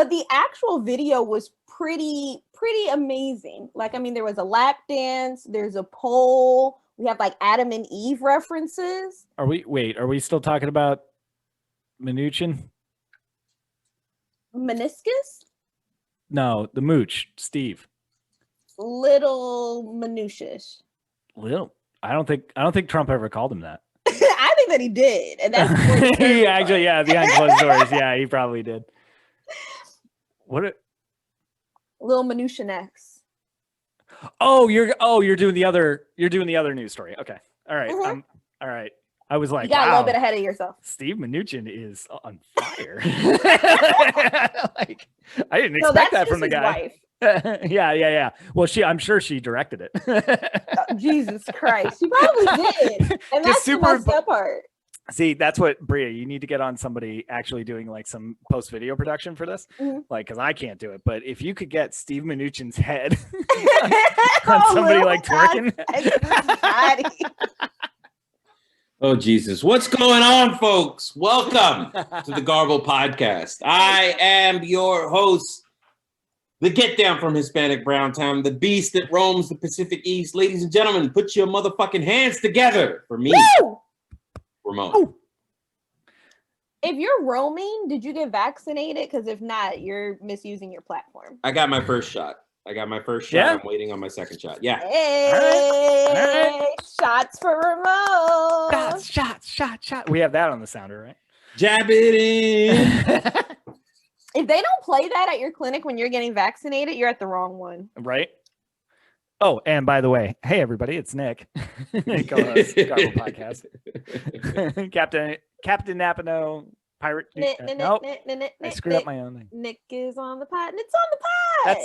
But the actual video was pretty amazing. Like, I mean, there was a lap dance, there's a poll, we have like Adam and Eve references. Are we still talking about Mnuchin? Meniscus? No, the mooch, Steve. Little minutious. Little. I don't think Trump ever called him that. I think that he did, and that's he actually, yeah, behind closed doors, yeah, he probably did. Little Minutia next. Oh, you're doing the other news story. Okay, all right, all right. I was like, you got wow, a little bit ahead of yourself. Steve Mnuchin is on fire. Like, I didn't expect that from the guy. Yeah. Well, I'm sure she directed it. Jesus Christ, she probably did, and that's the messed up part. See, that's what, Bria, you need to get on somebody actually doing like some post-video production for this. Like, because I can't do it. But if you could get Steve Mnuchin's head on somebody like twerking. Oh, Jesus. What's going on, folks? Welcome to the Garble Podcast. I am your host, the Get Down from Hispanic Browntown, the beast that roams the Pacific East. Ladies and gentlemen, put your motherfucking hands together for me. Woo! Ramon. Ooh. If you're roaming, did you get vaccinated? Because if not, you're misusing your platform. I got my first shot. Yeah. I'm waiting on my second shot. Yeah. Hey, all right. Shots for Ramon. Shot. We have that on the sounder, right? Jab it in. If they don't play that at your clinic when you're getting vaccinated, you're at the wrong one. Right. Oh, and by the way, hey everybody, it's Nick. Co-host Garble Podcast. Captain Napano, pirate. Nope. I screwed up my own thing. Nick is on the pod, and it's on the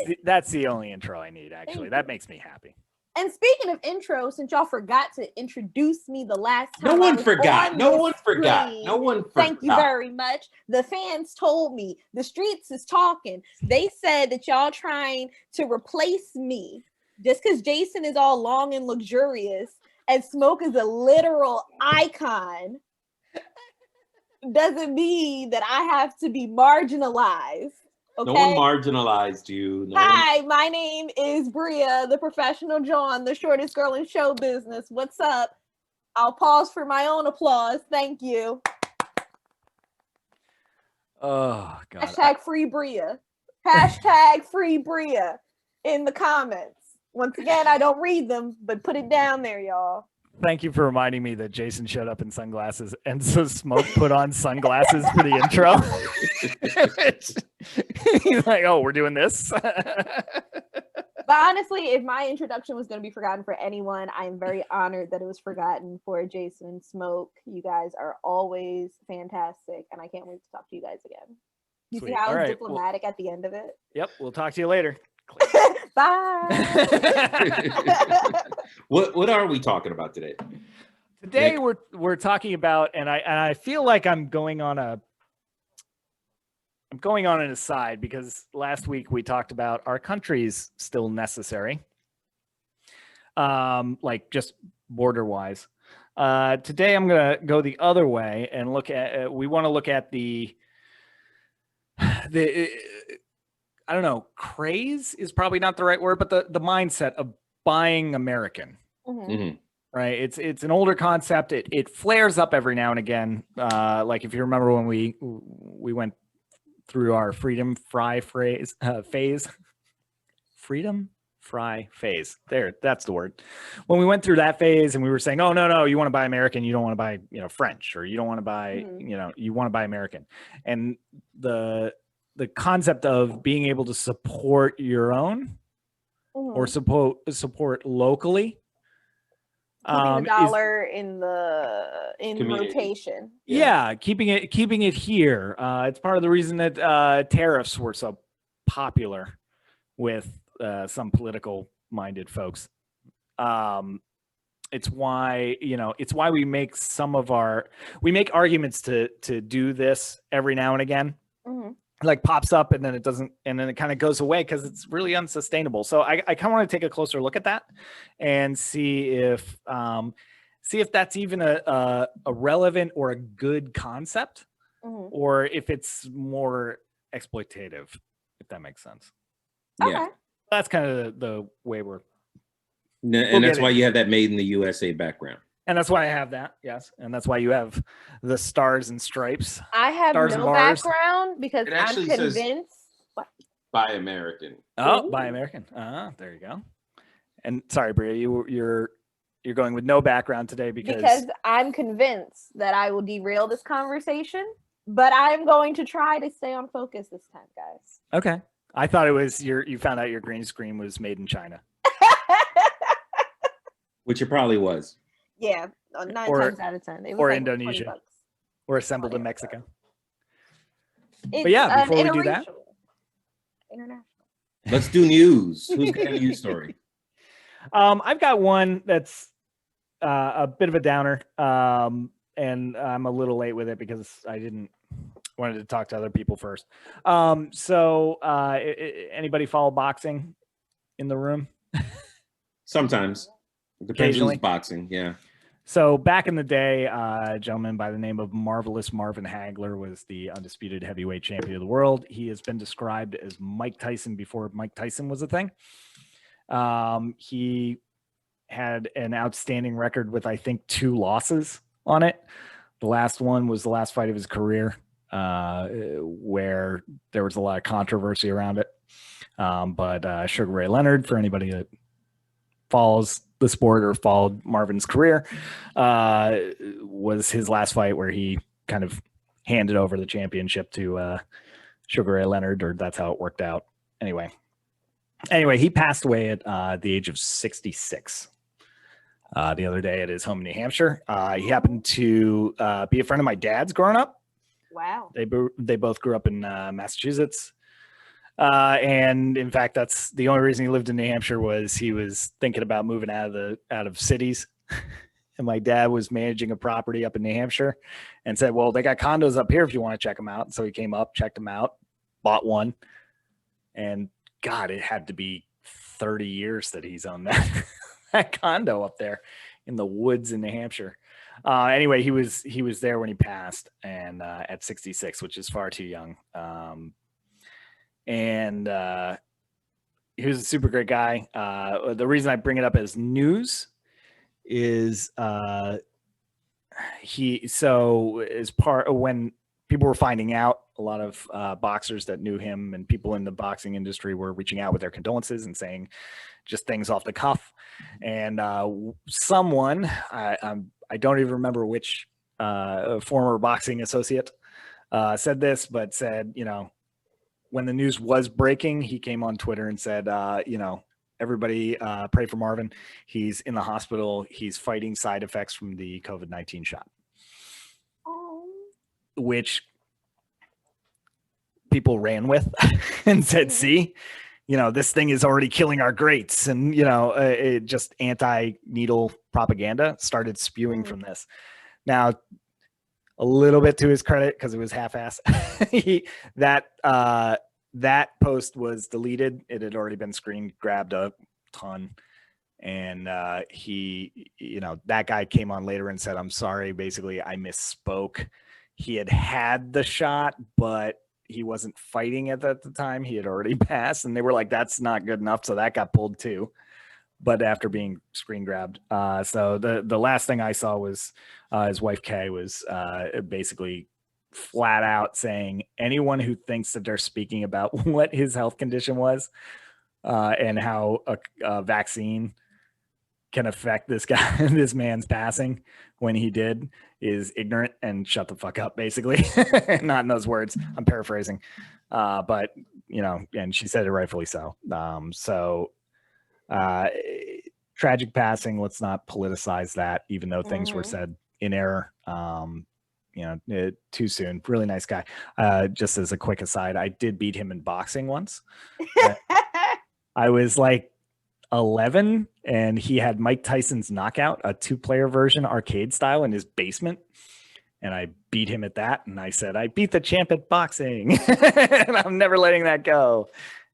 pod. That's the only intro I need, actually. That makes me happy. And speaking of intro, since y'all forgot to introduce me the last time, No one forgot. Thank you very much. The fans told me, the streets is talking. They said that y'all trying to replace me. Just because Jason is all long and luxurious and Smoke is a literal icon doesn't mean that I have to be marginalized. Okay? No one marginalized you. Hi, my name is Bria, the professional John, the shortest girl in show business. What's up? I'll pause for my own applause. Thank you. Oh, God. Hashtag free Bria. Hashtag free Bria in the comments. Once again, I don't read them, but put it down there, y'all. Thank you for reminding me that Jason showed up in sunglasses, and so Smoke put on sunglasses for the intro. He's like, "Oh, we're doing this." But honestly, if my introduction was going to be forgotten for anyone, I am very honored that it was forgotten for Jason and Smoke. You guys are always fantastic, and I can't wait to talk to you guys again. You see how it's diplomatic at the end of it? Yep, we'll talk to you later. Bye. What are we talking about today? Today we're talking about, and I feel like I'm going on an aside, because last week we talked about our country's still necessary, like just border wise. Today I'm gonna go the other way and look at. We want to look at the I don't know, craze is probably not the right word, but the mindset of buying American. Right. It's an older concept. It flares up every now and again. Like if you remember when we went through our freedom fry phase. Freedom fry phase. There, that's the word. When we went through that phase and we were saying, oh no, you want to buy American, you don't want to buy, French, or you don't want to buy, you want to buy American. And the concept of being able to support your own or support locally. Keeping the dollar in rotation. Yeah, keeping it here. It's part of the reason that tariffs were so popular with some political minded folks. It's why we make arguments to do this every now and again. Like pops up and then it doesn't, and then it kind of goes away because it's really unsustainable. So I kind of want to take a closer look at that and see if that's even a relevant or a good concept, or if it's more exploitative, if that makes sense. Okay. Yeah. That's kind of the way we're. And that's why you have that made in the USA background. And that's why I have that, yes. And that's why you have the stars and stripes. I have Stars no background because I'm convinced. Buy American. Oh, Buy American. There you go. And sorry, Bria, you're going with no background today because I'm convinced that I will derail this conversation, but I'm going to try to stay on focus this time, guys. Okay. I thought it was you found out your green screen was made in China. Which it probably was. Yeah, 9 times out of 10. It was or like Indonesia. Or assembled in Mexico. But yeah, before we do that. International. Let's do news. Who's got a news story? I've got one that's a bit of a downer. And I'm a little late with it because I wanted to talk to other people first. Anybody follow boxing in the room? Sometimes. It depends who's boxing, yeah. So back in the day, a gentleman by the name of Marvelous Marvin Hagler was the undisputed heavyweight champion of the world. He has been described as Mike Tyson before Mike Tyson was a thing. He had an outstanding record with, I think, 2 losses on it. The last one was the last fight of his career, where there was a lot of controversy around it. But Sugar Ray Leonard, for anybody that follows the sport or followed Marvin's career, was his last fight where he kind of handed over the championship to Sugar Ray Leonard, or that's how it worked out. Anyway, he passed away at the age of 66 the other day at his home in New Hampshire. He happened to be a friend of my dad's growing up. Wow. They both grew up in Massachusetts. And in fact, that's the only reason he lived in New Hampshire was he was thinking about moving out of cities. And my dad was managing a property up in New Hampshire and said, well, they got condos up here if you want to check them out. So he came up, checked them out, bought one. And God, it had to be 30 years that he's owned that condo up there in the woods in New Hampshire. Anyway, he was there when he passed, and at 66, which is far too young. And he was a super great guy. The reason I bring it up as news is as part of when people were finding out, a lot of boxers that knew him and people in the boxing industry were reaching out with their condolences and saying just things off the cuff. And someone, I don't even remember which former boxing associate said this, but said, when the news was breaking, he came on Twitter and said, everybody pray for Marvin. He's in the hospital. He's fighting side effects from the COVID-19 shot. Oh. Which people ran with and said, see, this thing is already killing our greats. And, it just anti-needle propaganda started spewing from this. Now, a little bit to his credit, because it was half-assed, that post was deleted. It had already been screen grabbed a ton. And that guy came on later and said, I'm sorry, basically I misspoke. He had the shot, but he wasn't fighting it at the time. He had already passed, and they were like, that's not good enough. So that got pulled too, but after being screen grabbed. So the last thing I saw was his wife, Kay, was basically flat out saying anyone who thinks that they're speaking about what his health condition was and how a vaccine can affect this man's passing when he did is ignorant and shut the fuck up, basically. Not in those words, I'm paraphrasing, but and she said it rightfully so. Tragic passing, let's not politicize that, even though things were said in error. Too soon. Really nice guy. Just as a quick aside, I did beat him in boxing once. I was like 11, and he had Mike Tyson's Knockout, a 2-player version, arcade style, in his basement. And I beat him at that. And I said, I beat the champ at boxing. And I'm never letting that go.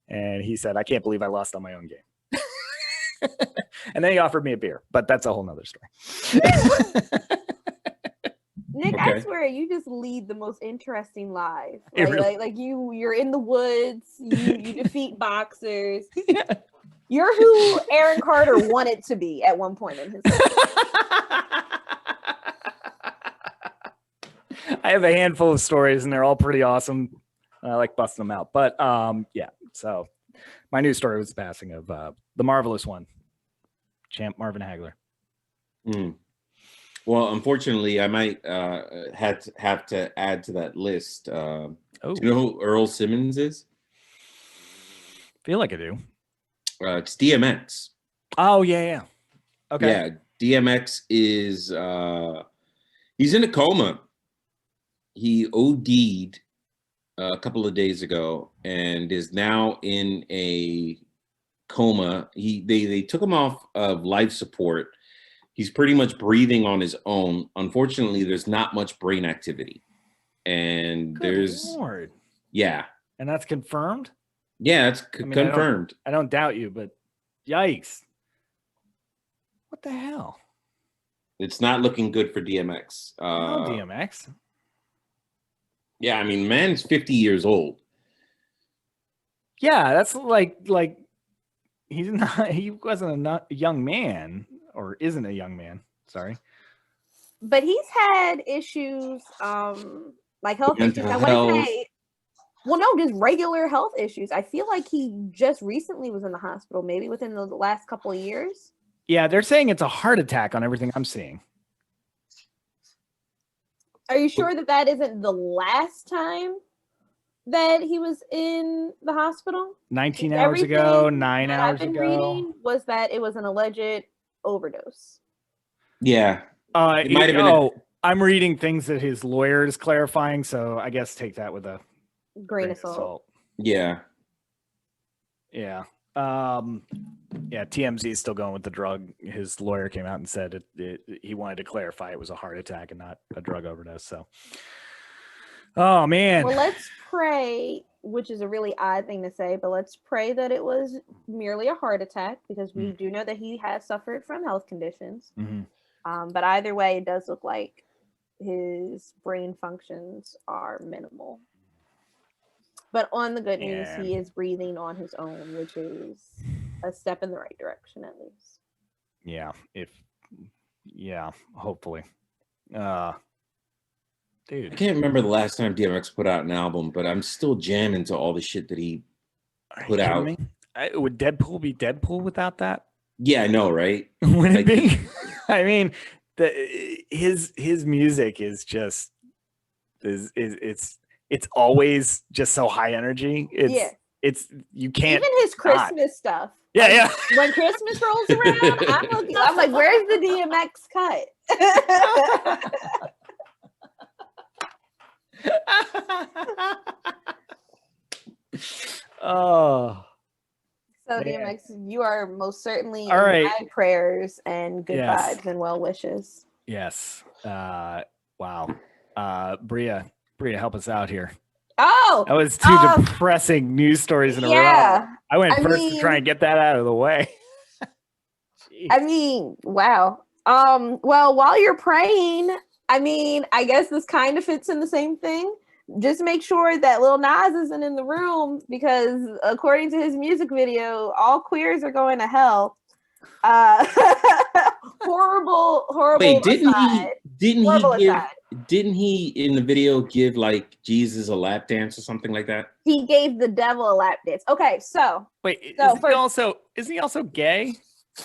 And he said, I can't believe I lost on my own game. And then he offered me a beer, but that's a whole nother story. Nick, Okay. I swear, you just lead the most interesting life. Like you're in the woods. You defeat boxers. Yeah. You're who Aaron Carter wanted to be at one point in his life. I have a handful of stories, and they're all pretty awesome. I like busting them out. But yeah. So my news story was the passing of the marvelous one, champ Marvin Hagler. Mm. Well, unfortunately, I might have to add to that list. Do you know who Earl Simmons is? Feel like I do. It's DMX. Oh yeah. Okay. Yeah, DMX is he's in a coma. He OD'd a couple of days ago and is now in a coma. They took him off of life support. He's pretty much breathing on his own. Unfortunately, there's not much brain activity. And Good Lord. Yeah. And that's confirmed? Yeah, it's confirmed. I don't doubt you, but yikes. What the hell? It's not looking good for DMX. No DMX. Yeah, I mean, man's 50 years old. Yeah, that's like he wasn't a young man, or isn't a young man. Sorry. But he's had issues, like health issues. I want to say, well, no, just regular health issues. I feel like he just recently was in the hospital, maybe within the last couple of years. Yeah, they're saying it's a heart attack on everything I'm seeing. Are you sure that isn't the last time that he was in the hospital? 19 hours ago, 9 hours I've been ago. reading was that it was an alleged overdose. Yeah. It might have been. I'm reading things that his lawyer is clarifying, so I guess take that with a grain of salt. Yeah. Yeah. Yeah, TMZ is still going with the drug. His lawyer came out and said he wanted to clarify it was a heart attack and not a drug overdose. So, oh man. Well, let's pray, which is a really odd thing to say, but let's pray that it was merely a heart attack, because we do know that he has suffered from health conditions. Mm-hmm. But either way, it does look like his brain functions are minimal. But on the good news, he is breathing on his own, which is a step in the right direction, at least. Yeah. Hopefully. Dude. I can't remember the last time DMX put out an album, but I'm still jamming to all the shit that he put out. Would Deadpool be Deadpool without that? Yeah, I know, right? Would it be? I mean, his music is just it's always just so high energy. It's you can't even his Christmas stuff. Yeah. When Christmas rolls around, I'm like, where's the DMX cut? Oh. So DMX, you are most certainly all right. in my prayers and good vibes and well wishes. Yes. Wow. Bria, help us out here. Oh, that was two depressing news stories in a row. I went first to try and get that out of the way. I mean, wow. Well, while you're praying, I mean, I guess this kind of fits in the same thing. Just make sure that Lil Nas isn't in the room, because according to his music video, all queers are going to hell. Horrible. Wait, didn't he in the video give like Jesus a lap dance or something like that? He gave the devil a lap dance. Okay, so wait, isn't he also gay?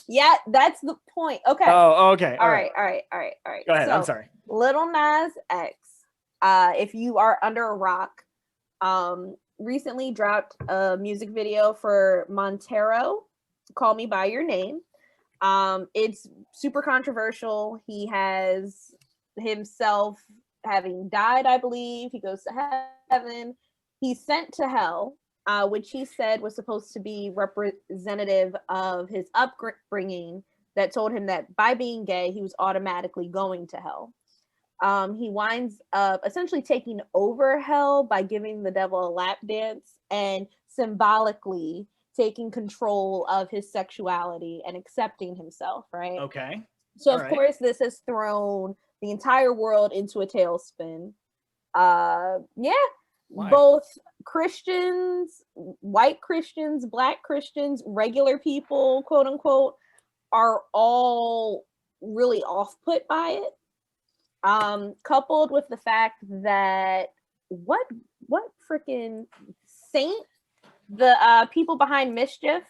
Yeah, that's the point. Okay. Oh, okay. All right. Go ahead. I'm sorry. Lil Nas X, if you are under a rock, recently dropped a music video for Montero, Call Me By Your Name. It's super controversial. He has himself having died, I believe. He goes to heaven. He's sent to hell, which he said was supposed to be representative of his upbringing, that told him that by being gay, he was automatically going to hell. He winds up essentially taking over hell by giving the devil a lap dance and symbolically taking control of his sexuality and accepting himself, right? Okay. So of course this has thrown the entire world into a tailspin. Yeah, Why? both Christians, white Christians, black Christians, regular people, quote unquote, are all really off-put by it. Coupled with the fact that what freaking Saint, the people behind Mischief,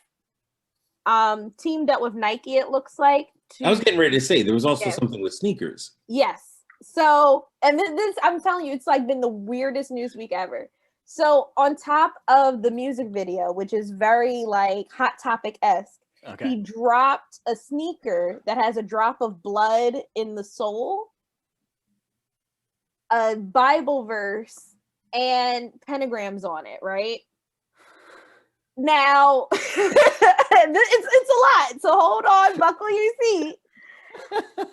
teamed up with Nike, it looks like. I was getting ready to say there was also Yeah. something with sneakers. Yes. So, and this, I'm telling you, it's like been the weirdest news week ever. So, on top of the music video, which is very like Hot Topic-esque, Okay. he dropped a sneaker that has a drop of blood in the sole, a Bible verse, and pentagrams on it, right? Now, it's a lot. So hold on, buckle your seat.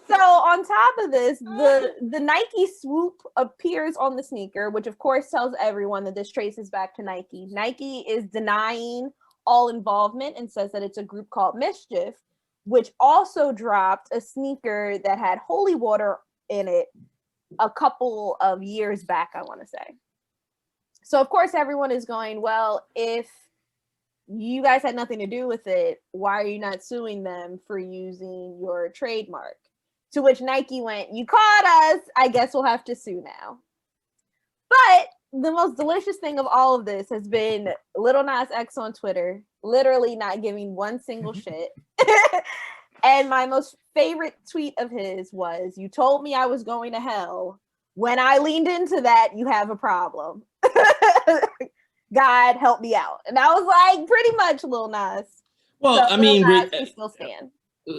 So on top of this, the Nike swoop appears on the sneaker, which of course tells everyone that this traces back to Nike. Nike is denying all involvement and says that it's a group called Mischief, which also dropped a sneaker that had holy water in it a couple of years back, I want to say. So of course everyone is going, well, if you guys had nothing to do with it, why are you not suing them for using your trademark? To which Nike went, you caught us, I guess we'll have to sue now. But the most delicious thing of all of this has been Lil Nas X on Twitter, literally not giving one single shit. And my most favorite tweet of his was, you told me I was going to hell. When I leaned into that, you have a problem. God help me out. And I was like, pretty much Lil Nas. Well, So I mean, Lil Nas, we still stand.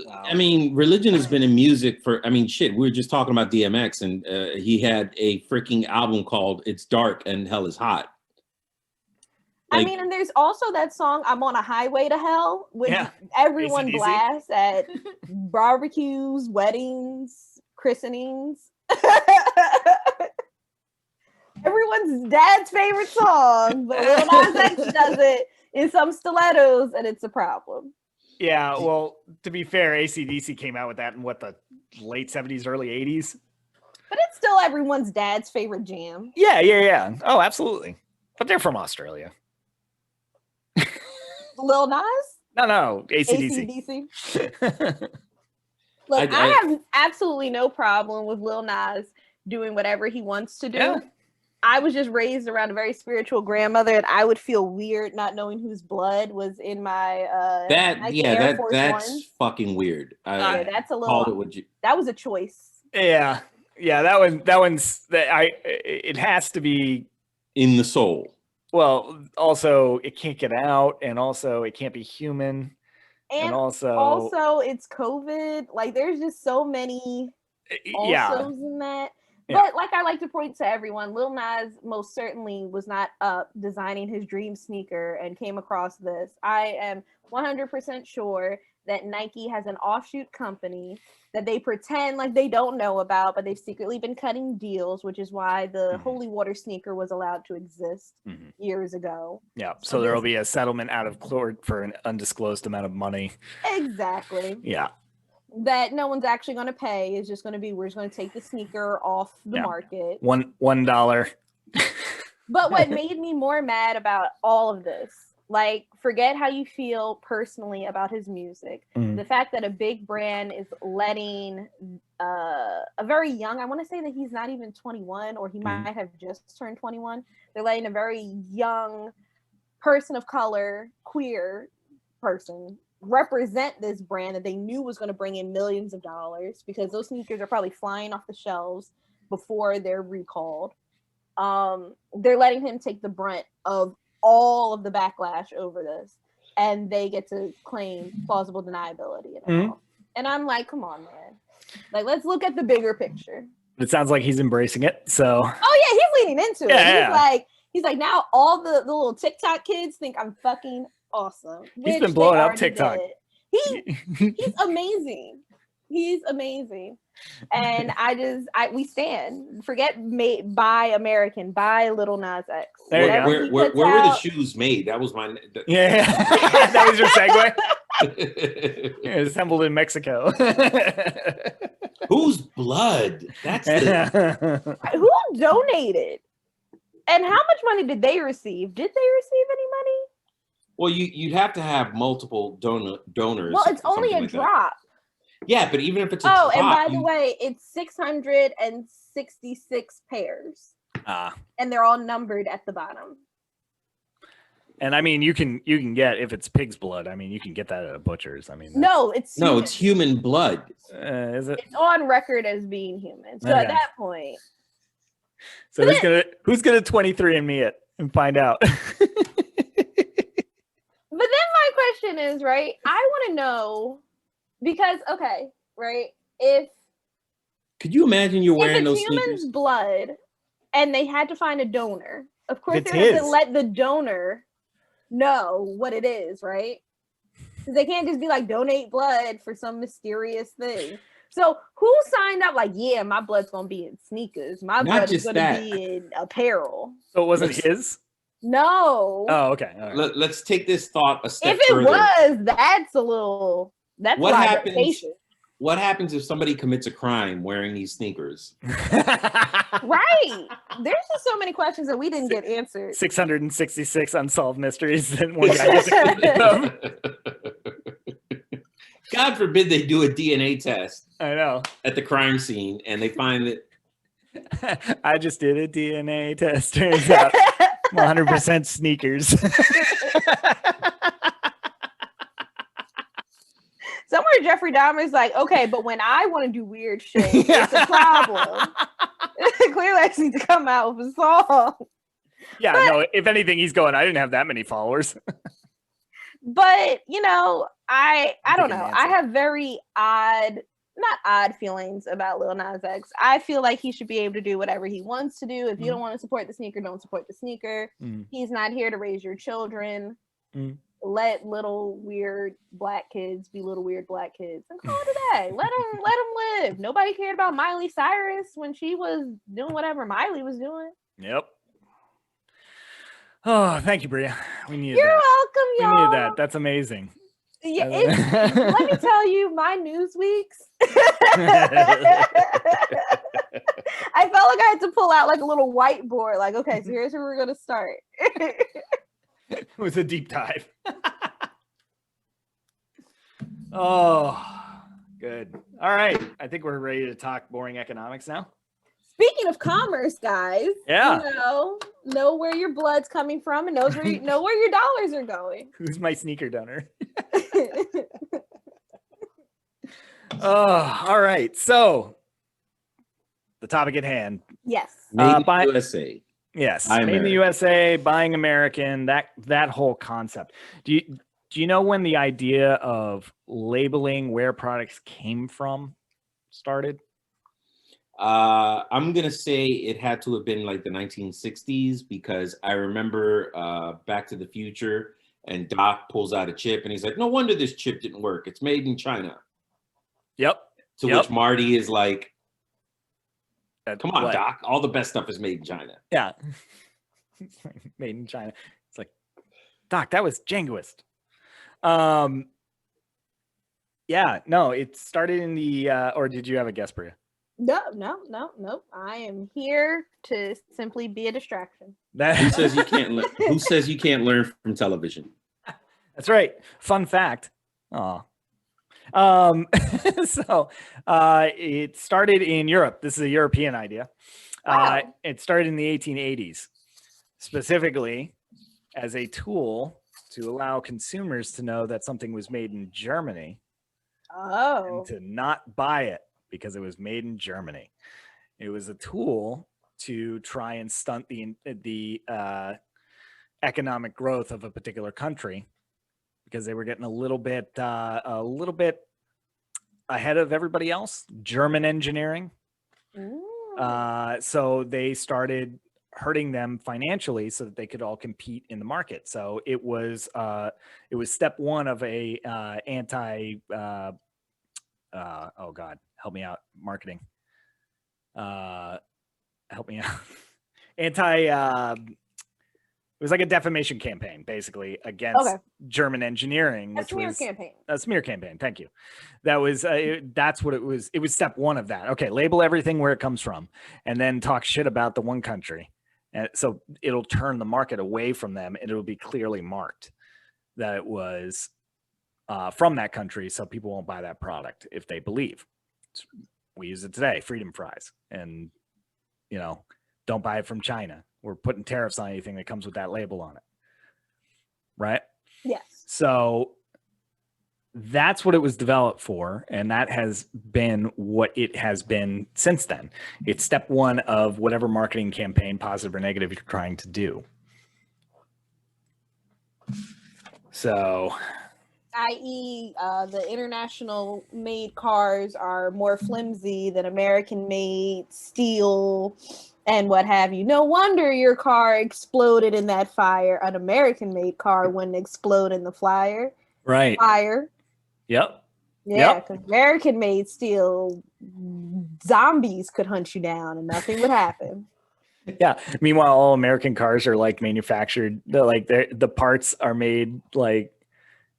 I mean, religion has been in music for, I mean, shit, we were just talking about DMX, and he had a freaking album called It's Dark and Hell is Hot. I mean, and there's also that song, I'm on a Highway to Hell, which everyone AC/DC. blasts at barbecues, weddings, christenings. Everyone's dad's favorite song, but Lil Nas X does it in some stilettos, and it's a problem. Yeah, well, to be fair, AC/DC came out with that in what, the late 70s, early 80s? But it's still everyone's dad's favorite jam. Yeah. Oh, absolutely. But they're from Australia. Lil Nas? No, AC/DC. AC/DC. Look, I have absolutely no problem with Lil Nas doing whatever he wants to do. Yeah. I was just raised around a very spiritual grandmother, and I would feel weird not knowing whose blood was in my Nike Air Force that's Ones. fucking weird. Yeah, that's a little. That was a choice. Yeah, it has to be in the soul. Well, also it can't get out, and also it can't be human, and also it's COVID. Like, there's just so many alsos in that. Yeah. But like I like to point to everyone, Lil Nas most certainly was not up designing his dream sneaker and came across this. I am 100% sure that Nike has an offshoot company that they pretend like they don't know about, but they've secretly been cutting deals, which is why the holy water sneaker was allowed to exist years ago. Yeah, so there will be a settlement out of court for an undisclosed amount of money. Exactly. Yeah. That no one's actually going to pay. Is just going to be, we're just going to take the sneaker off the market. $1. But what made me more mad about all of this, like, forget how you feel personally about his music. The fact that a big brand is letting a very young, I want to say that he's not even 21, or he might have just turned 21. They're letting a very young person of color, queer person, represent this brand that they knew was going to bring in millions of dollars, because those sneakers are probably flying off the shelves before they're recalled. They're letting him take the brunt of all of the backlash over this, and they get to claim plausible deniability and all. And I'm like, come on, man. Like, let's look at the bigger picture. It sounds like he's embracing it. So oh yeah, he's leaning into it. He's like now all the little TikTok kids think I'm fucking awesome. He's been blowing up TikTok. He's amazing. He's amazing. And we stand. Forget buy American, buy Lil Nas X. Where were the shoes made? That was my that was your segue. Assembled in Mexico. Whose blood? That's the... Who donated? And how much money did they receive? Did they receive any money? Well, you'd have to have multiple donors. Well, it's only a drop. Yeah, but even if it's a drop. Oh, and by the way, it's 666 pairs. And they're all numbered at the bottom. And I mean, you can get, if it's pig's blood, I mean, you can get that at a butcher's. I mean, it's human blood. Is it? It's on record as being human. So at that point. So who's gonna 23andMe it and find out? But then my question is, right? I want to know because, okay, right? Could you imagine you're wearing those human's sneakers? Blood, and they had to find a donor. Of course, they have to let the donor know what it is, right? Because they can't just be like donate blood for some mysterious thing. So who signed up? Like, yeah, my blood's gonna be in sneakers. My blood is gonna be in apparel. So it wasn't his? No. Oh, okay. All right. Let's take this thought a step further. If it was, that's a little. That's what happens. What happens if somebody commits a crime wearing these sneakers? Right. There's just so many questions that we didn't get answered. 666 unsolved mysteries that one guy God forbid they do a DNA test. I know. At the crime scene and they find that. I just did a DNA test. Turns out 100% sneakers. Somewhere Jeffrey Dahmer's like, okay, but when I want to do weird shit, it's a problem. Clearly, I need to come out with a song. Yeah, no, if anything, he's going, I didn't have that many followers. But, I don't know. I have very not odd feelings about Lil Nas X. I feel like he should be able to do whatever he wants to do. If you don't want to support the sneaker, don't support the sneaker. He's not here to raise your children. Let little weird black kids be little weird black kids and call it a day. Let them live. Nobody cared about Miley Cyrus when she was doing whatever Miley was doing. Yep. Oh, thank you, Bria. We needed You're that. welcome, y'all. We needed that. That's amazing. Yeah, let me tell you, my news weeks. I felt like I had to pull out like a little whiteboard. Like, okay, so here's where we're gonna start. It was a deep dive. Oh, good. All right. I think we're ready to talk boring economics now. Speaking of commerce, guys, yeah, know where your blood's coming from and know where your dollars are going. Who's my sneaker donor? Oh, all right. So the topic at hand. Yes. Made in the USA. Yes. Made in the USA, buying American, that whole concept. Do you know when the idea of labeling where products came from started? I'm going to say it had to have been like the 1960s because I remember Back to the Future and Doc pulls out a chip and he's like, no wonder this chip didn't work. It's made in China. Yep. To which Marty is like, come on, Doc. All the best stuff is made in China. Yeah. Made in China. It's like, Doc, that was jingoist. Yeah, no, it started in the, or did you have a guess, Bria? No. I am here to simply be a distraction. Who says you can't? Who says you can't learn from television? That's right. Fun fact. So it started in Europe. This is a European idea. Wow. It started in the 1880s, specifically as a tool to allow consumers to know that something was made in Germany. Oh. And to not buy it because it was made in Germany. It was a tool to try and stunt the economic growth of a particular country because they were getting a little bit ahead of everybody else. German engineering. So they started hurting them financially so that they could all compete in the market. So it was step one of a oh God, help me out, marketing. Help me out. It was like a defamation campaign, basically, against German engineering, which was a smear campaign. Thank you. That was that's what it was. It was step one of that. Okay, label everything where it comes from, and then talk shit about the one country, and so it'll turn the market away from them, and it'll be clearly marked that it was from that country, so people won't buy that product if they believe. We use it today, freedom fries, and don't buy it from China. We're putting tariffs on anything that comes with that label on it. Right? Yes. So that's what it was developed for. And that has been what it has been since then. It's step one of whatever marketing campaign, positive or negative, you're trying to do. So, i.e., the international made cars are more flimsy than American made steel and what have you. No wonder your car exploded in that fire. An American made car wouldn't explode in the fire. Right. Fire. Yep. Yeah, because American made steel, zombies could hunt you down and nothing would happen. Yeah. Meanwhile, all American cars are like manufactured. The parts are made like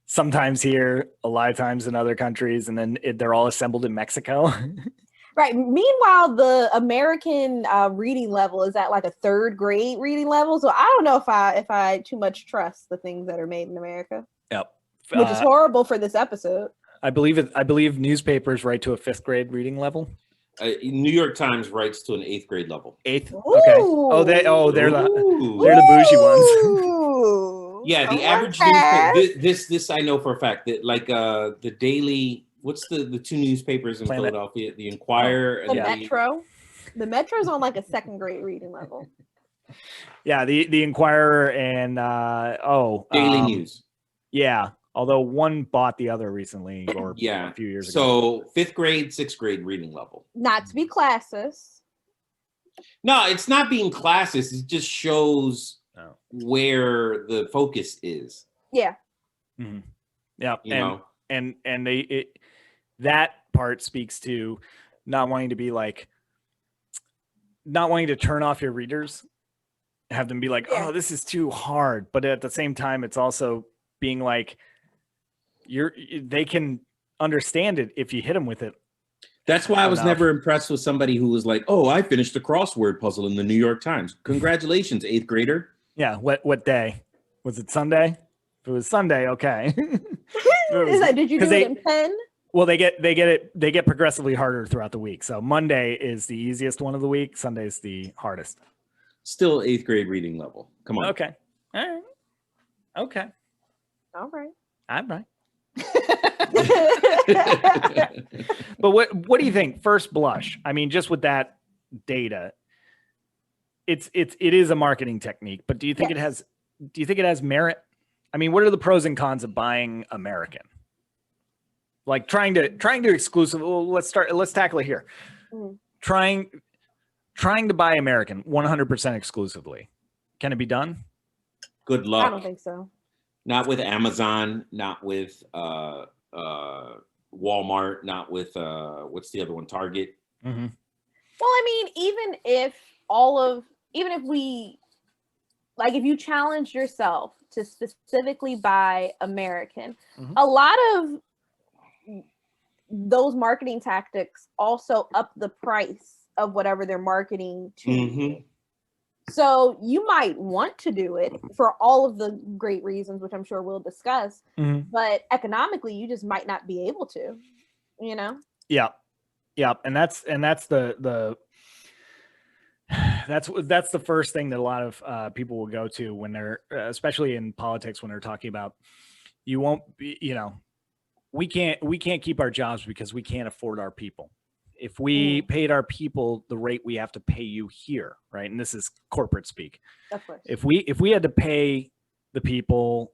sometimes here, a lot of times in other countries, and then they're all assembled in Mexico. Right. Meanwhile, the American reading level is at like a 3rd grade reading level. So I don't know if I too much trust the things that are made in America. Yep. Which is horrible for this episode. I believe newspapers write to a 5th grade reading level. New York Times writes to an 8th grade level. 8th. Okay. They're the bougie ones. Yeah, the average newspaper. This I know for a fact that like the Daily. What's the 2 newspapers in Philadelphia? The Enquirer and the Metro. The Metro's on like a 2nd grade reading level. Yeah, the Enquirer and Daily News. Yeah, although one bought the other recently or a few years ago. So 5th grade, 6th grade reading level. Not to be classist. No, it's not being classist. It just shows where the focus is. Yeah. Mm-hmm. Yeah. And that part speaks to not wanting to turn off your readers, have them be like, oh, this is too hard. But at the same time, it's also being like, they can understand it if you hit them with it. That's why I was never impressed with somebody who was like, oh, I finished a crossword puzzle in the New York Times. Congratulations, 8th grader. Yeah. What day? Was it Sunday? If it was Sunday, okay. Did you do it in pen? Well, they get progressively harder throughout the week. So Monday is the easiest one of the week. Sunday is the hardest. Still 8th grade reading level. Come on. Okay. All right. Okay. All right. I'm right. But what do you think? First blush. I mean, just with that data, it is a marketing technique. But do you think it has merit? I mean, what are the pros and cons of buying American? Like trying to exclusively. Well, let's tackle it here. Mm. Trying to buy American 100% exclusively. Can it be done? Good luck. I don't think so. Not with Amazon. Not with Walmart. Not with what's the other one? Target. Mm-hmm. Well, I mean, even if if you challenge yourself to specifically buy American, a lot of those marketing tactics also up the price of whatever they're marketing to. Mm-hmm. So you might want to do it for all of the great reasons, which I'm sure we'll discuss, but economically you just might not be able to, Yeah. And that's the that's the first thing that a lot of people will go to when they're, especially in politics, when they're talking about, you won't be, we can't keep our jobs because we can't afford our people. If we paid our people the rate we have to pay you here, right? And this is corporate speak. Of course. If we had to pay the people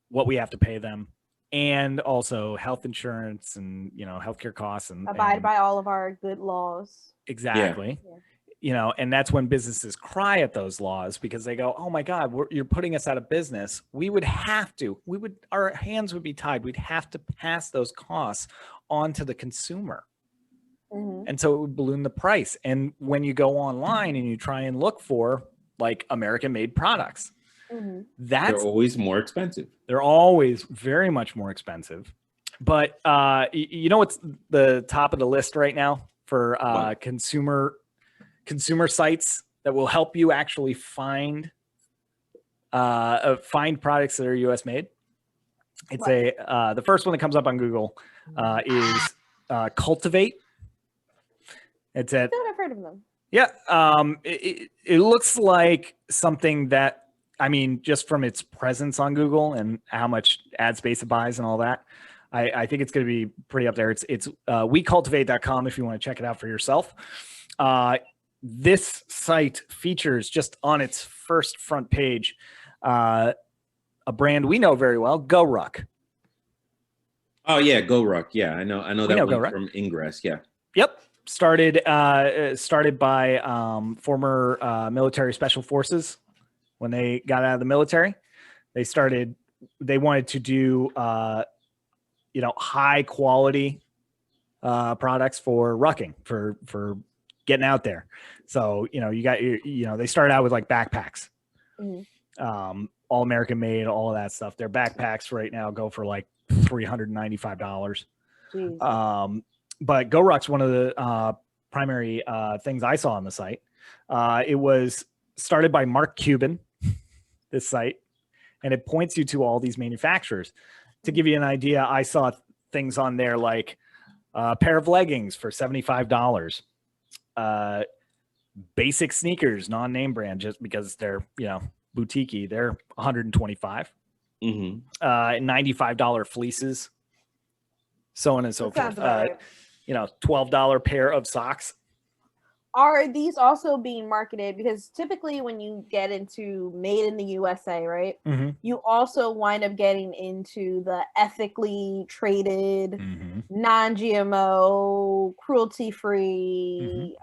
what we have to pay them, and also health insurance and healthcare costs and abide by all of our good laws. Exactly. Yeah. And that's when businesses cry at those laws because they go, oh my God, you're putting us out of business. Our hands would be tied. We'd have to pass those costs on to the consumer. Mm-hmm. And so it would balloon the price. And when you go online and you try and look for like American made products, They're always more expensive. They're always very much more expensive. But you know what's the top of the list right now for consumer sites that will help you actually find products that are U.S. made? It's the first one that comes up on Google is Cultivate. It's at. I've heard of them. Yeah, it looks like something that, I mean, just from its presence on Google and how much ad space it buys and all that, I think it's going to be pretty up there. It's wecultivate.com if you want to check it out for yourself. This site features just on its first front page a brand we know very well, GoRuck. Oh yeah, GoRuck. Yeah, I know that one from Ingress. Yeah. Yep. Started by former military special forces. When they got out of the military, they wanted to do high quality products for rucking, for getting out there. So they started out with like backpacks, all American made, all of that stuff. Their backpacks right now go for like $395. But GoRuck's one of the primary things I saw on the site. It was started by Mark Cuban, this site, and it points you to all these manufacturers. To give you an idea, I saw things on there like a pair of leggings for $75, basic sneakers, non-name brand, just because they're boutique-y, they're $125. $95 fleeces, so on and so forth. $12 pair of socks. Are these also being marketed? Because typically when you get into made in the USA, right, you also wind up getting into the ethically traded, non-GMO, cruelty-free,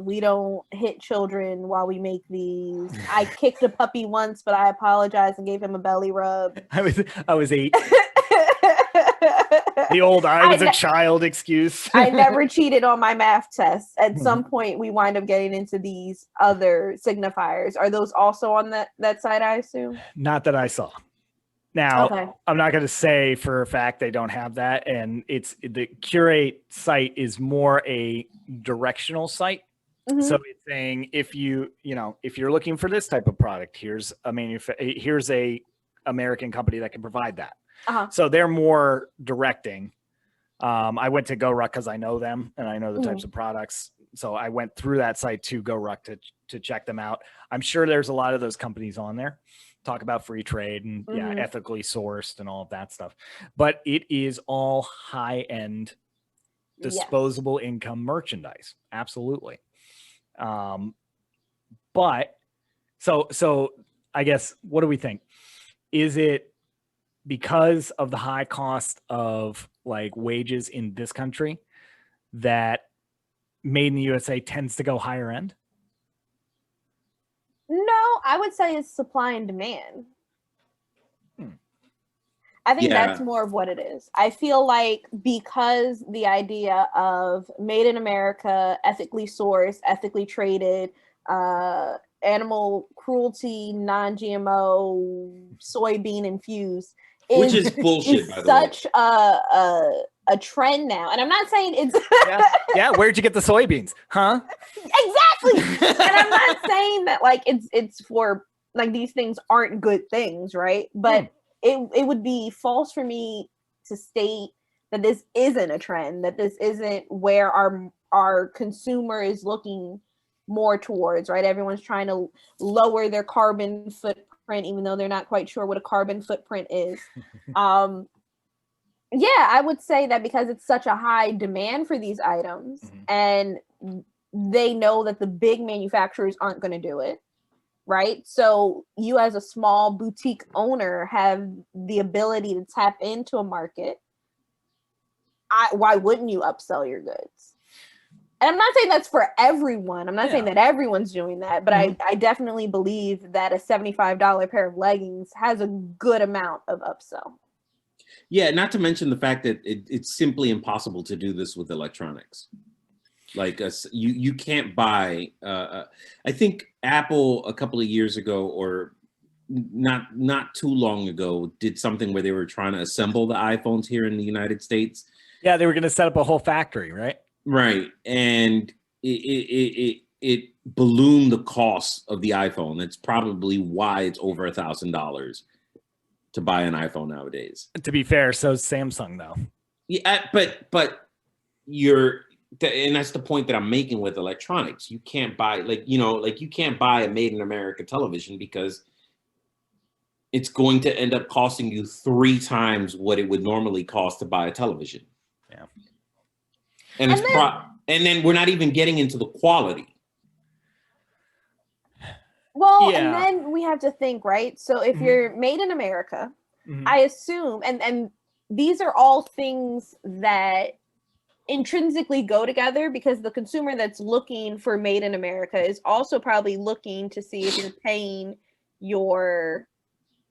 we don't hit children while we make these. I kicked a puppy once, but I apologized and gave him a belly rub. I was 8. The old I was a child excuse. I never cheated on my math test. At some point, we wind up getting into these other signifiers. Are those also on that site, I assume? Not that I saw. Now, I'm not going to say for a fact they don't have that. And the Curate site is more a directional site. So it's saying if you're looking for this type of product, here's a American company that can provide that. So they're more directing. I went to GoRuck because I know them and I know the types of products. So I went through that site to GoRuck to check them out. I'm sure there's a lot of those companies on there. Talk about free trade and ethically sourced and all of that stuff. But it is all high-end disposable income merchandise. Absolutely. But so I guess, what do we think? Is it because of the high cost of like wages in this country that made in the USA tends to go higher end? No, I would say it's supply and demand. I think that's more of what it is. I feel like because the idea of made in America, ethically sourced, ethically traded, animal cruelty, non-GMO, soybean infused, which is bullshit, by the way. Such a trend now. And I'm not saying it's where'd you get the soybeans? Huh? Exactly. And I'm not saying that like it's for like these things aren't good things, right? But it would be false for me to state that this isn't a trend, that this isn't where our consumer is looking more towards, right? Everyone's trying to lower their carbon footprint, even though they're not quite sure what a carbon footprint is. I would say that because it's such a high demand for these items and they know that the big manufacturers aren't going to do it, right? So you as a small boutique owner have the ability to tap into a market. Why wouldn't you upsell your goods? And I'm not saying that's for everyone. I'm not saying that everyone's doing that, but I definitely believe that a $75 pair of leggings has a good amount of upsell. Yeah, not to mention the fact that it's simply impossible to do this with electronics. Like you can't buy. I think Apple a couple of years ago, or not too long ago did something where they were trying to assemble the iPhones here in the United States. Yeah, they were going to set up a whole factory, right? Right, and it ballooned the cost of the iPhone. It's probably why it's over $1,000 to buy an iPhone nowadays. To be fair, so Samsung though. Yeah, but and that's the point that I'm making with electronics. You can't buy you can't buy a made in America television because it's going to end up costing you 3 times what it would normally cost to buy a television. Yeah. And then we're not even getting into the quality. Well, and then we have to think, right? So if you're made in America, I assume, and these are all things that intrinsically go together, because the consumer that's looking for made in America is also probably looking to see if you're paying your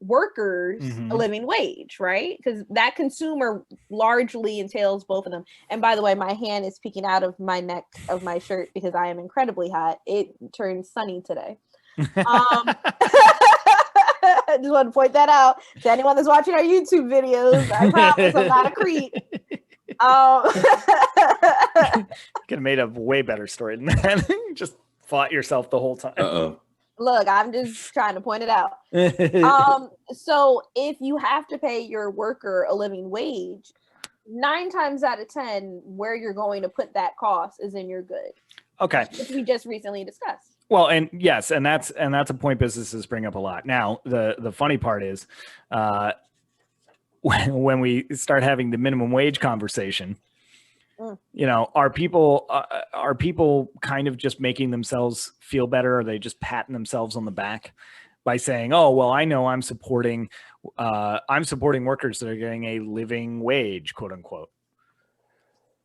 workers a living wage, right? Because that consumer largely entails both of them. And by the way, my hand is peeking out of my neck of my shirt because I am incredibly hot. It turned sunny today. I just want to point that out to anyone that's watching our YouTube videos. I promise I'm not a creep. Could have made a way better story than that. Just fought yourself the whole time. Uh-oh. Look, I'm just trying to point it out. So if you have to pay your worker a living wage, 9 times out of 10, where you're going to put that cost is in your good. Okay. Which we just recently discussed. Well, and yes, and that's a point businesses bring up a lot. Now, the funny part is, when we start having the minimum wage conversation, you know, are people kind of just making themselves feel better? Are they just patting themselves on the back by saying, "Oh, well, I know I'm supporting workers that are getting a living wage, quote unquote,"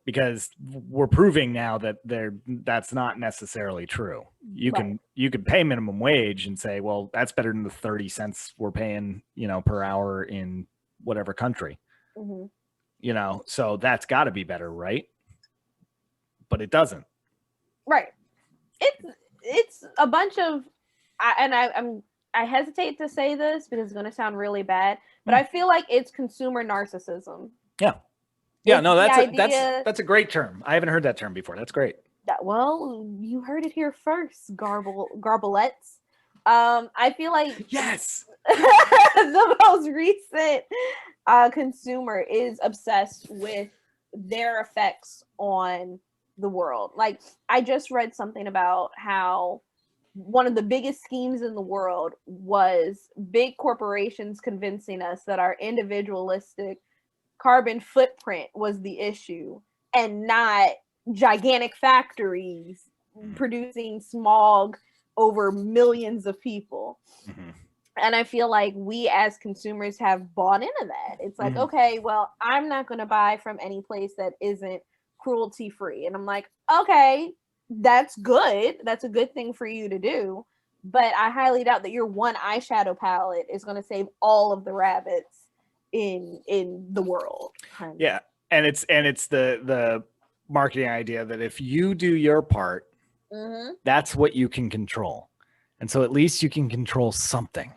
because we're proving now that that's not necessarily true. You can pay minimum wage and say, well, that's better than the 30 cents we're paying, you know, per hour in whatever country. You know, so that's got to be better, right? But it doesn't. Right. It's a bunch of, I hesitate to say this because it's going to sound really bad, but I feel like it's consumer narcissism. Yeah. Yeah, no, that's a great term. I haven't heard that term before. That's great. Well, you heard it here first, Garblettes. I feel like yes, the most recent consumer is obsessed with their effects on the world. Like, I just read something about how one of the biggest schemes in the world was big corporations convincing us that our individualistic carbon footprint was the issue and not gigantic factories producing smog over millions of people. And I feel like we as consumers have bought into that. It's like, okay, well, I'm not going to buy from any place that isn't cruelty free. And I'm like, okay, that's good. That's a good thing for you to do. But I highly doubt that your one eyeshadow palette is going to save all of the rabbits in the world. Yeah. And it's the marketing idea that if you do your part, that's what you can control. And so at least you can control something.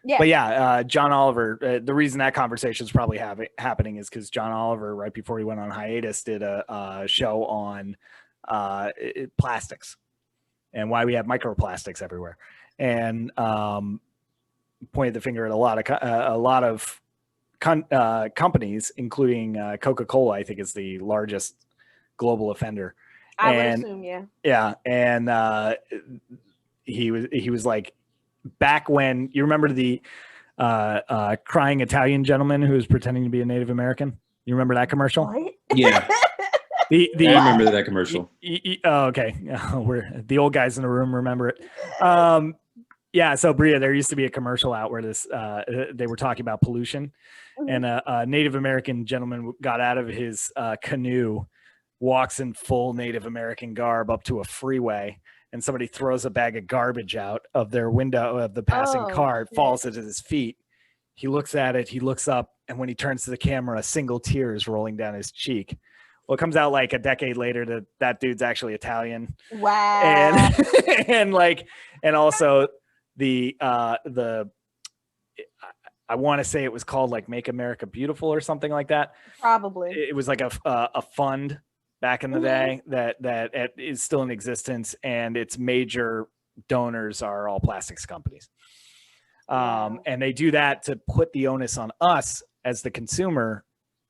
Yeah. But yeah, John Oliver, the reason that conversation is probably happening is because John Oliver, right before he went on hiatus, did a show on plastics and why we have microplastics everywhere, and pointed the finger at a lot of companies, including Coca-Cola. I think is the largest global offender. I would assume, yeah. Yeah, and he was like, back when, you remember the crying Italian gentleman who was pretending to be a Native American? You remember that commercial? What? Yeah. I remember that commercial. Oh, okay. We're the old guys in the room remember it. Yeah. So Bria, there used to be a commercial out where they were talking about pollution, and a Native American gentleman got out of his canoe, walks in full Native American garb up to a freeway, and somebody throws a bag of garbage out of their window of the passing car. It falls at his feet. He looks at it. He looks up, and when he turns to the camera, a single tear is rolling down his cheek. Well, it comes out like a decade later that dude's actually Italian. Wow. And also the I want to say it was called like Make America Beautiful or something like that. Probably. It was like a fund back in the day that is still in existence, and its major donors are all plastics companies. And they do that to put the onus on us as the consumer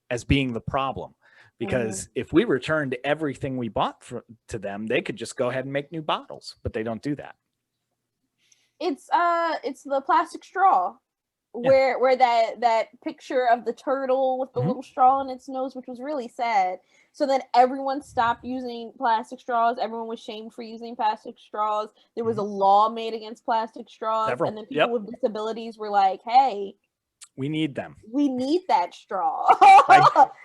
as being the problem. Because if we returned everything we bought to them, they could just go ahead and make new bottles, but they don't do that. It's the plastic straw, where that picture of the turtle with the little straw in its nose, which was really sad. So then everyone stopped using plastic straws. Everyone was shamed for using plastic straws. There was a law made against plastic straws, and then people with disabilities were like, "Hey, we need them. We need that straw."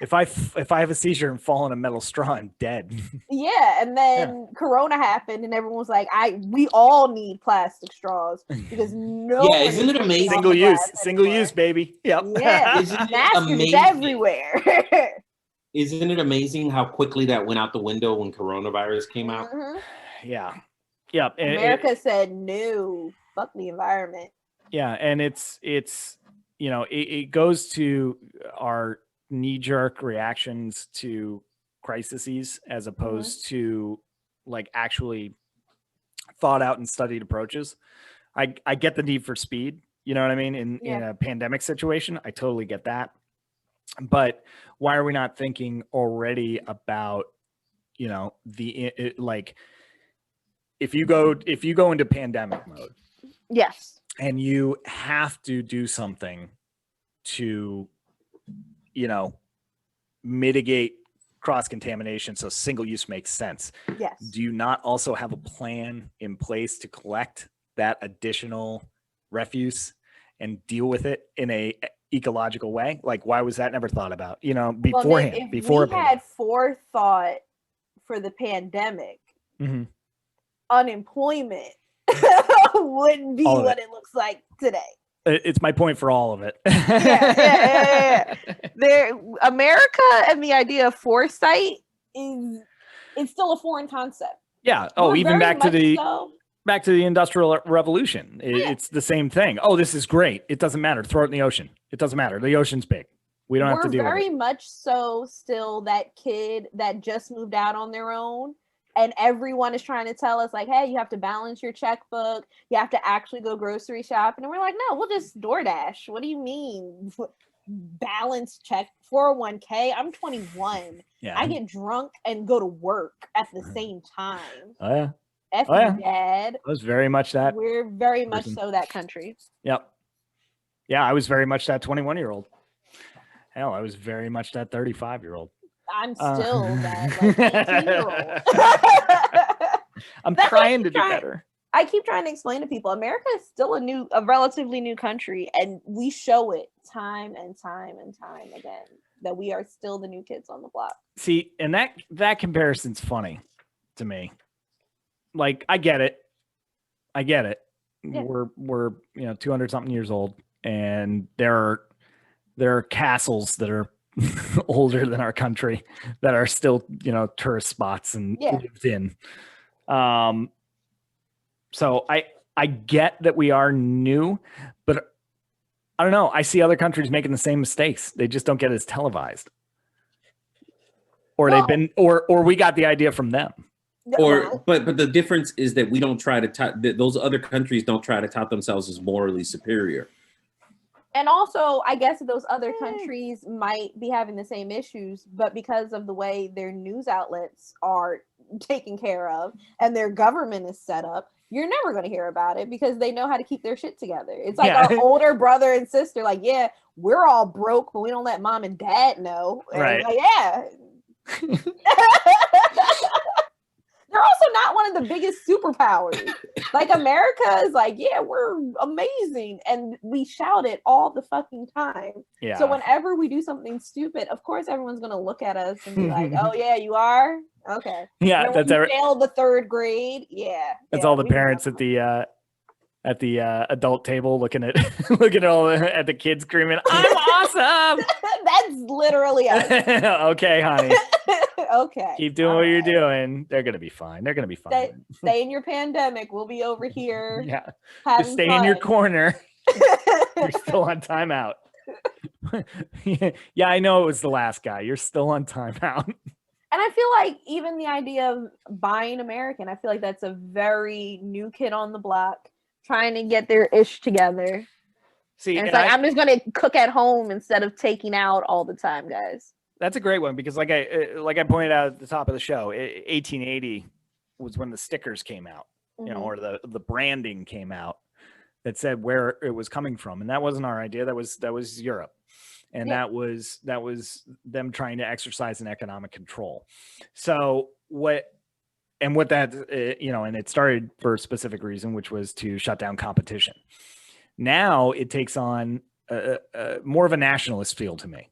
If I have a seizure and fall in a metal straw, I'm dead. Yeah, and then Corona happened, and everyone was like, we all need plastic straws because isn't it amazing? Single use, baby. Yep. Yeah, napkins everywhere. Isn't it amazing how quickly that went out the window when coronavirus came out? Yeah. America said no, fuck the environment. Yeah, and it's it goes to our knee-jerk reactions to crises as opposed to like actually thought out and studied approaches. I get the need for speed, you know what I mean? In a pandemic situation, I totally get that. But why are we not thinking already about, like if you go into pandemic mode, yes, and you have to do something to, mitigate cross-contamination so single use makes sense. Yes. Do you not also have a plan in place to collect that additional refuse and deal with it in a ecological way? Like, why was that never thought about, beforehand? If before we had forethought for the pandemic, unemployment wouldn't be what it looks like today. It's my point for all of it. America and the idea of foresight is still a foreign concept. Yeah. Oh, even back to the Industrial Revolution. It's the same thing. Oh, this is great. It doesn't matter. Throw it in the ocean. It doesn't matter. The ocean's big. We don't have to deal with it. We're very much so still that kid that just moved out on their own. And everyone is trying to tell us like, hey, you have to balance your checkbook. You have to actually go grocery shopping. And we're like, no, we'll just DoorDash. What do you mean? Balance check 401k. I'm 21. Yeah. I get drunk and go to work at the same time. Oh, yeah. F you, Dad. I was very much that. We're very much so that country. Yep. Yeah, I was very much that 21-year-old. Hell, I was very much that 35-year-old. I'm still that 18-year-old. I'm trying to do better. I keep trying to explain to people, America is still a relatively new country, and we show it time and time and time again that we are still the new kids on the block. See, and that comparison's funny to me. Like, I get it. Yeah. We're 200 something years old, and there are castles that are older than our country that are still tourist spots and lived in. So I get that we are new, but I don't know. I see other countries making the same mistakes. They just don't get as televised, or or we got the idea from them. But the difference is that we don't try to those other countries don't try to tout themselves as morally superior. And also, I guess those other countries might be having the same issues, but because of the way their news outlets are taken care of and their government is set up, you're never going to hear about it because they know how to keep their shit together. It's like our older brother and sister, like, yeah, we're all broke, but we don't let mom and dad know. And right. Like, yeah. They're also not one of the biggest superpowers. Like, America is like, yeah, we're amazing. And we shout it all the fucking time. Yeah. So whenever we do something stupid, of course, everyone's going to look at us and be like, oh, yeah, you are? Okay. Yeah. That's failed the third grade. Yeah. That's all the parents at the adult table looking at at the kids screaming, I'm awesome. That's literally us. Okay, honey. Okay. Keep doing what you're doing. They're gonna be fine. They're gonna be fine. Stay in your pandemic. We'll be over here. Yeah. Just stay in your corner. You're still on timeout. Yeah, I know it was the last guy. You're still on timeout. And I feel like even the idea of buying American, I feel like that's a very new kid on the block trying to get their ish together. See, and it's like, I'm just going to cook at home instead of taking out all the time, guys. That's a great one because like I pointed out at the top of the show, 1880 was when the stickers came out, you know, or the branding came out that said where it was coming from. And that wasn't our idea. That was Europe. And that was them trying to exercise an economic control. So what that, you know, and it started for a specific reason, which was to shut down competition. Now it takes on more of a nationalist feel to me.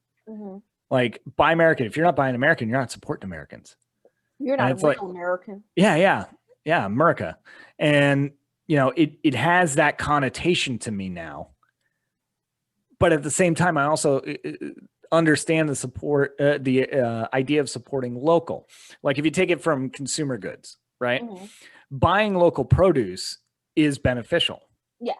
Like, buy American. If you're not buying American, you're not supporting Americans. You're not a real American. Yeah, America. And, you know, it has that connotation to me now. But at the same time, I also understand the support, the idea of supporting local. Like, if you take it from consumer goods, right? Buying local produce is beneficial. Yes.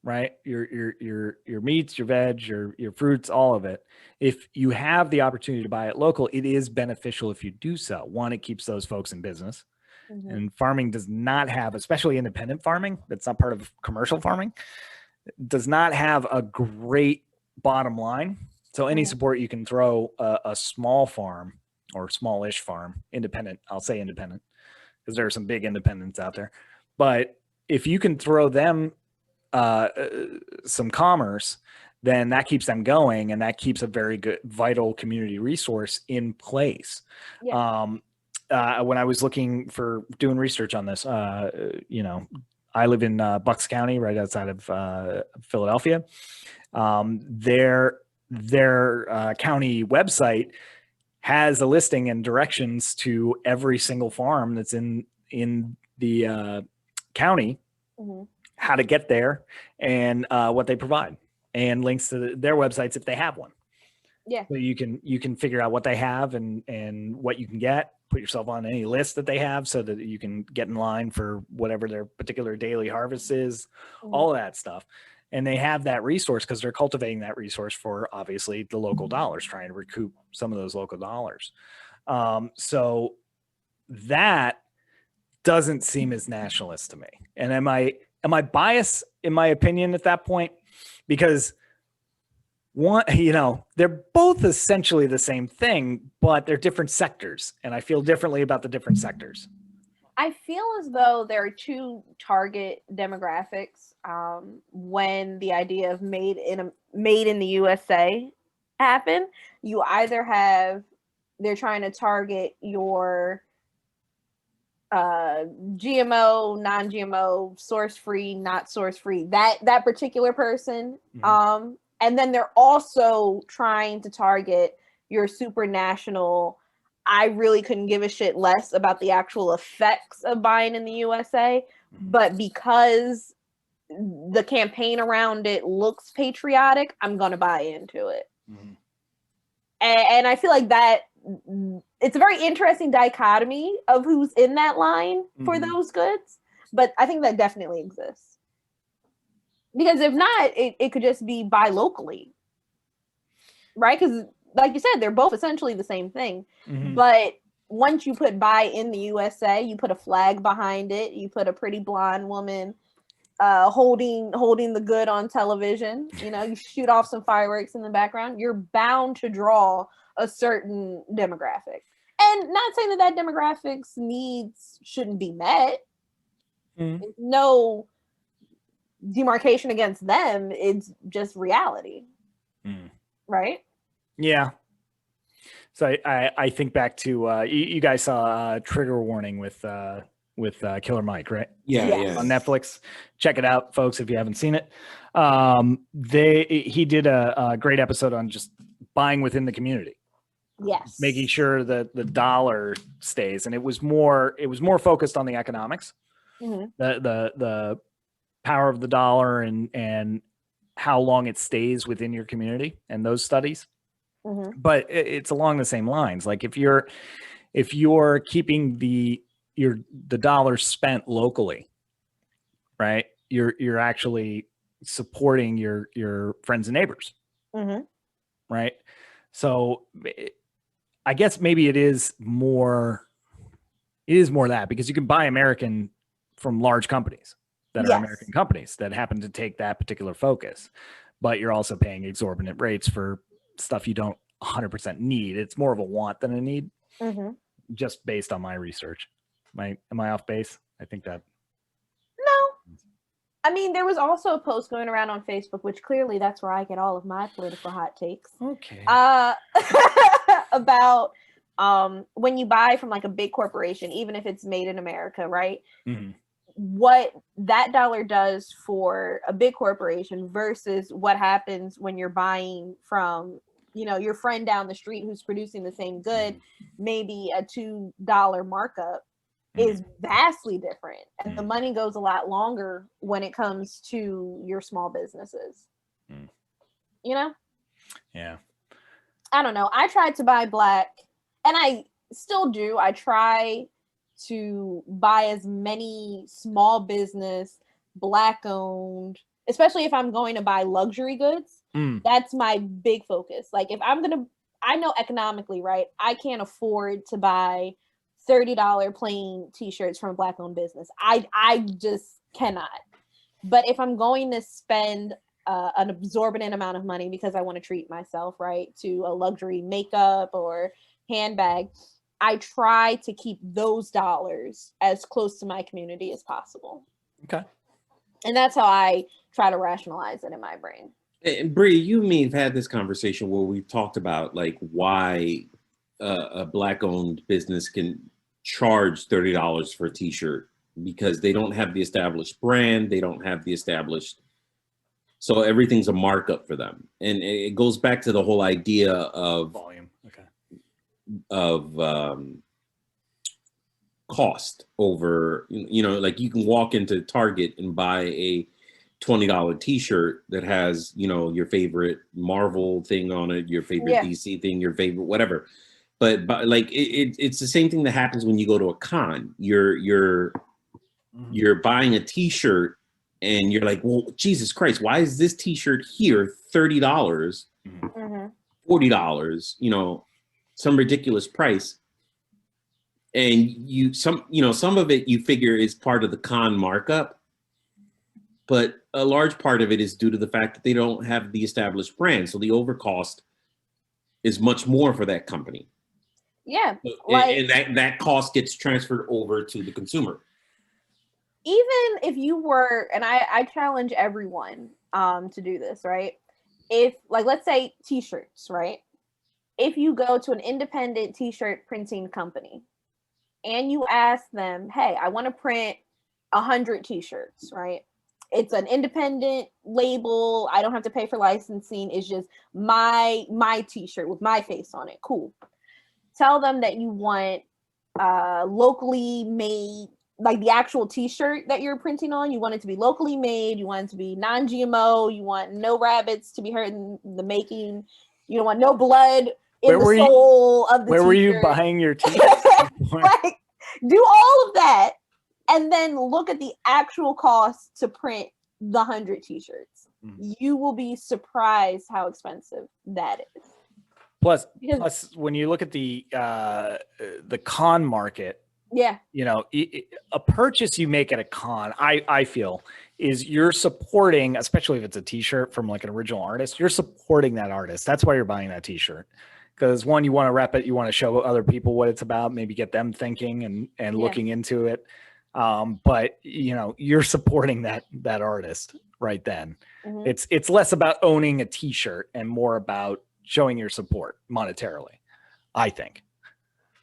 Right? Your meats, your veg, your fruits, all of it. If you have the opportunity to buy it local, it is beneficial if you do so. One, it keeps those folks in business. And farming does not have, especially independent farming, that's not part of commercial farming, does not have a great bottom line. So any support you can throw a small farm or smallish farm, independent, I'll say independent, because there are some big independents out there. But if you can throw them some commerce, then that keeps them going, and that keeps a very good, vital community resource in place. Yeah. When I was doing research on this, you know, I live in Bucks County, right outside of Philadelphia. Their county website has a listing and directions to every single farm that's in the county, how to get there, and what they provide, and links to their websites if they have one. Yeah. So you can figure out what they have and what you can get, put yourself on any list that they have so that you can get in line for whatever their particular daily harvest is, all of that stuff. And they have that resource because they're cultivating that resource for, obviously, the local dollars, trying to recoup some of those local dollars. So that doesn't seem as nationalist to me. And am I biased in my opinion at that point? Because one, you know, they're both essentially the same thing, but they're different sectors. And I feel differently about the different sectors. I feel as though there are two target demographics when the idea of made in the USA happen. You either have, they're trying to target your GMO, non-GMO, source-free, not source-free, that particular person. And then they're also trying to target your super national, I really couldn't give a shit less about the actual effects of buying in the USA, but because the campaign around it looks patriotic, I'm going to buy into it. And I feel like that it's a very interesting dichotomy of who's in that line for those goods, but I think that definitely exists. Because if not, it could just be buy locally, right? Because like you said, they're both essentially the same thing. But once you put buy in the USA, you put a flag behind it, you put a pretty blonde woman holding the good on television, you know, you shoot off some fireworks in the background, you're bound to draw a certain demographic. And not saying that demographics needs shouldn't be met. No demarcation against them, it's just reality. Right? Yeah. So I think back to you guys saw Trigger Warning with Killer Mike, right? Yeah. On Netflix. Check it out, folks, if you haven't seen it. He did a great episode on just buying within the community. Yes. Making sure that the dollar stays, and it was more focused on the economics, the power of the dollar and how long it stays within your community and those studies. But it's along the same lines. Like if you're keeping the dollar spent locally, right? You're actually supporting your friends and neighbors. Mm-hmm. Right. So I guess maybe it is more that, because you can buy American from large companies that are American companies that happen to take that particular focus, but you're also paying exorbitant rates for stuff you don't 100% need. It's more of a want than a need, just based on my research. Am I off base? I think that. No. I mean, there was also a post going around on Facebook, which clearly that's where I get all of my political hot takes. Okay. About when you buy from like a big corporation, even if it's made in America, right? Mm-hmm. What that dollar does for a big corporation versus what happens when you're buying from, your friend down the street who's producing the same good, maybe a $2 markup, is vastly different. And the money goes a lot longer when it comes to your small businesses. Yeah. I don't know. I tried to buy black, and I still do. I try to buy as many small business, black owned, especially if I'm going to buy luxury goods. That's my big focus. Like if I know economically, right, I can't afford to buy $30 plain t-shirts from a black owned business. I just cannot. But if I'm going to spend an exorbitant amount of money because I want to treat myself, right, to a luxury makeup or handbag, I try to keep those dollars as close to my community as possible. Okay. And that's how I try to rationalize it in my brain. And Bree, you and me have had this conversation where we've talked about like why a black-owned business can charge $30 for a t-shirt, because they don't have the established brand, they don't have the established, so everything's a markup for them. And it goes back to the whole idea of volume, okay, of cost over, like you can walk into Target and buy a $20 t-shirt that has, your favorite Marvel thing on it, your favorite DC thing, your favorite whatever. But like it's the same thing that happens when you go to a con. You're buying a t-shirt and you're like, well, Jesus Christ, why is this t-shirt here $30, $40, some ridiculous price? And some of it you figure is part of the con markup, but a large part of it is due to the fact that they don't have the established brand. So the overcost is much more for that company. Yeah. And that cost gets transferred over to the consumer. Even if you were, and I challenge everyone to do this, right? If, like, let's say t-shirts, right? If you go to an independent t-shirt printing company and you ask them, hey, I want to print 100 t-shirts, right? It's an independent label. I don't have to pay for licensing. It's just my t-shirt with my face on it. Cool. Tell them that you want locally made, like the actual t-shirt that you're printing on. You want it to be locally made. You want it to be non-GMO. You want no rabbits to be hurt in the making. You don't want no blood in the soul of the t-shirt. Where were you buying your t-shirt? Like, do all of that. And then look at the actual cost to print the 100 t-shirts. You will be surprised how expensive that is. Plus, when you look at the con market, a purchase you make at a con, I feel, is you're supporting, especially if it's a t-shirt from like an original artist, you're supporting that artist. That's why you're buying that t-shirt. Because one, you want to rep it, you want to show other people what it's about, maybe get them thinking and looking into it. But you're supporting that artist right then. It's less about owning a t-shirt and more about showing your support monetarily, I think.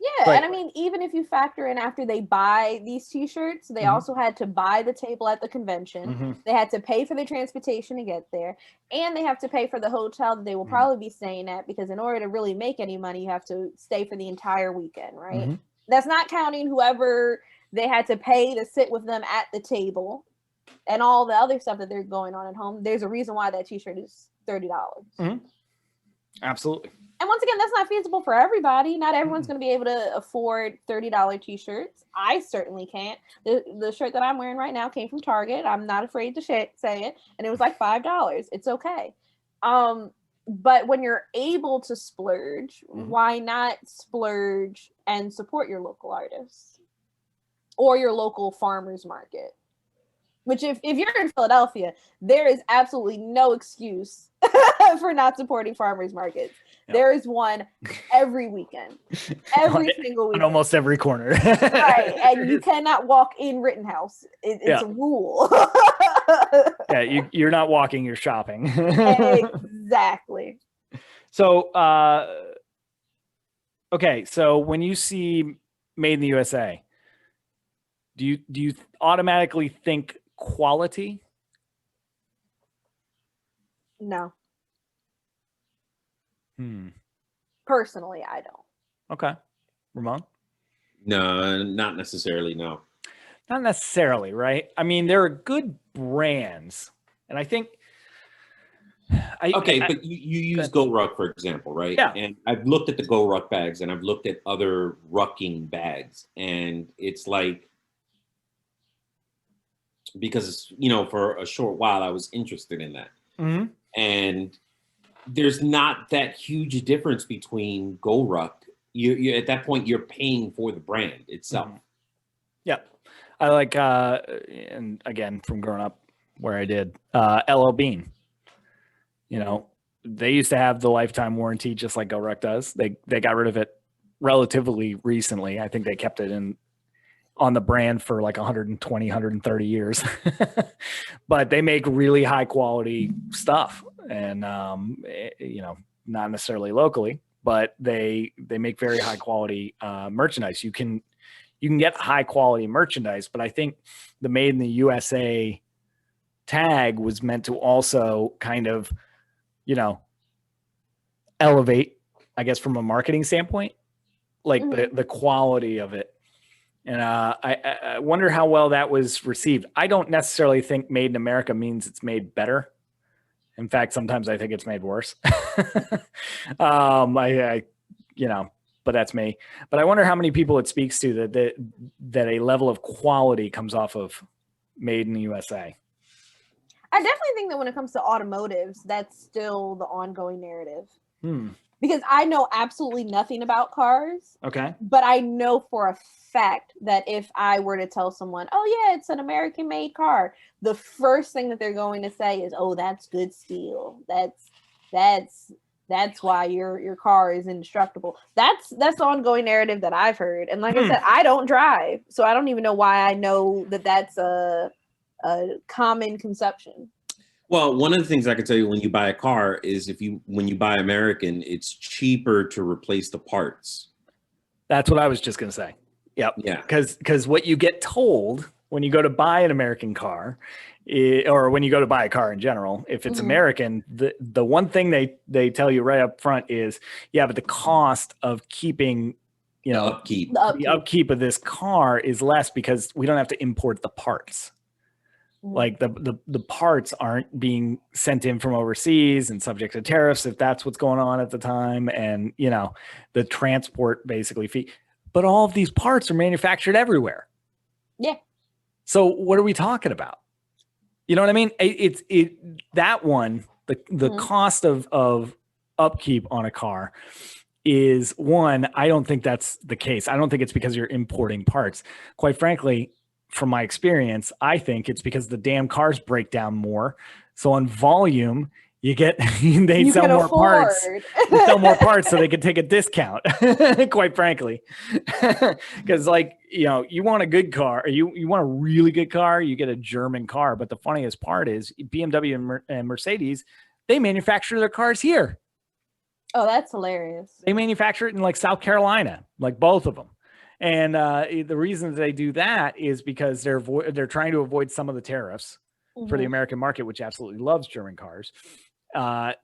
Yeah. But, and I mean, even if you factor in after they buy these t-shirts, they also had to buy the table at the convention. They had to pay for the transportation to get there, and they have to pay for the hotel that they will probably be staying at, because in order to really make any money, you have to stay for the entire weekend, right? That's not counting whoever they had to pay to sit with them at the table and all the other stuff that they're going on at home. There's a reason why that t-shirt is $30. Absolutely. And once again, that's not feasible for everybody. Not everyone's going to be able to afford $30 t-shirts. I certainly can't. The shirt that I'm wearing right now came from Target. I'm not afraid to say it. And it was like $5. It's okay. But when you're able to splurge, why not splurge and support your local artists or your local farmers market? Which if you're in Philadelphia, there is absolutely no excuse for not supporting farmers markets. Yep. There is one every weekend, every single weekend. On almost every corner. Right. And you cannot walk in Rittenhouse. It's a rule. Yeah, you're not walking, you're shopping. Exactly. So, okay. So when you see Made in the USA, do you automatically think quality? No. Personally, I don't. Okay. Ramon? No, not necessarily. No. Not necessarily, right? I mean, there are good brands, and I think. But you use Go Ruck, for example, right? Yeah. And I've looked at the Go Ruck bags, and I've looked at other rucking bags, and it's like, because for a short while I was interested in that, and there's not that huge difference between Go Ruck. You at that point you're paying for the brand itself. Yeah, I like, and again, from growing up where I did, LL Bean. They used to have the lifetime warranty just like Go Ruck does. They got rid of it relatively recently. I think they kept it on the brand for like 120, 130 years. But they make really high quality stuff, and not necessarily locally, but they make very high quality merchandise. You can get high quality merchandise, but I think the Made in the USA tag was meant to also kind of elevate, I guess, from a marketing standpoint, like the quality of it. And I wonder how well that was received. I don't necessarily think Made in America means it's made better. In fact, sometimes I think it's made worse. But that's me. But I wonder how many people it speaks to that a level of quality comes off of Made in the USA. I definitely think that when it comes to automotives, that's still the ongoing narrative. Because I know absolutely nothing about cars. Okay. But I know for a fact that if I were to tell someone, oh yeah, it's an American made car, the first thing that they're going to say is, oh, that's good steel. That's why your car is indestructible. That's the ongoing narrative that I've heard. And like I said, I don't drive, so I don't even know why I know that that's a common conception. Well, one of the things I can tell you when you buy a car is when you buy American, it's cheaper to replace the parts. That's what I was just going to say. Yep. Yeah. Because what you get told when you go to buy an American car, or when you go to buy a car in general, if it's American, the one thing they tell you right up front is, yeah, but the cost of keeping, the upkeep of this car is less because we don't have to import the parts. Like the parts aren't being sent in from overseas and subject to tariffs if that's what's going on at the time, and the transport basically fee. But all of these parts are manufactured everywhere. Yeah. So what are we talking about? You know what I mean? That one, the cost of upkeep on a car is one. I don't think that's the case. I don't think it's because you're importing parts. Quite frankly, from my experience, I think it's because the damn cars break down more. So on volume, they sell more parts. They sell more parts so they can take a discount, quite frankly. Because you want a good car, or you want a really good car, you get a German car. But the funniest part is BMW and Mercedes, they manufacture their cars here. Oh, that's hilarious. They manufacture it in like South Carolina, like both of them. And the reason they do that is because they're trying to avoid some of the tariffs for the American market, which absolutely loves German cars.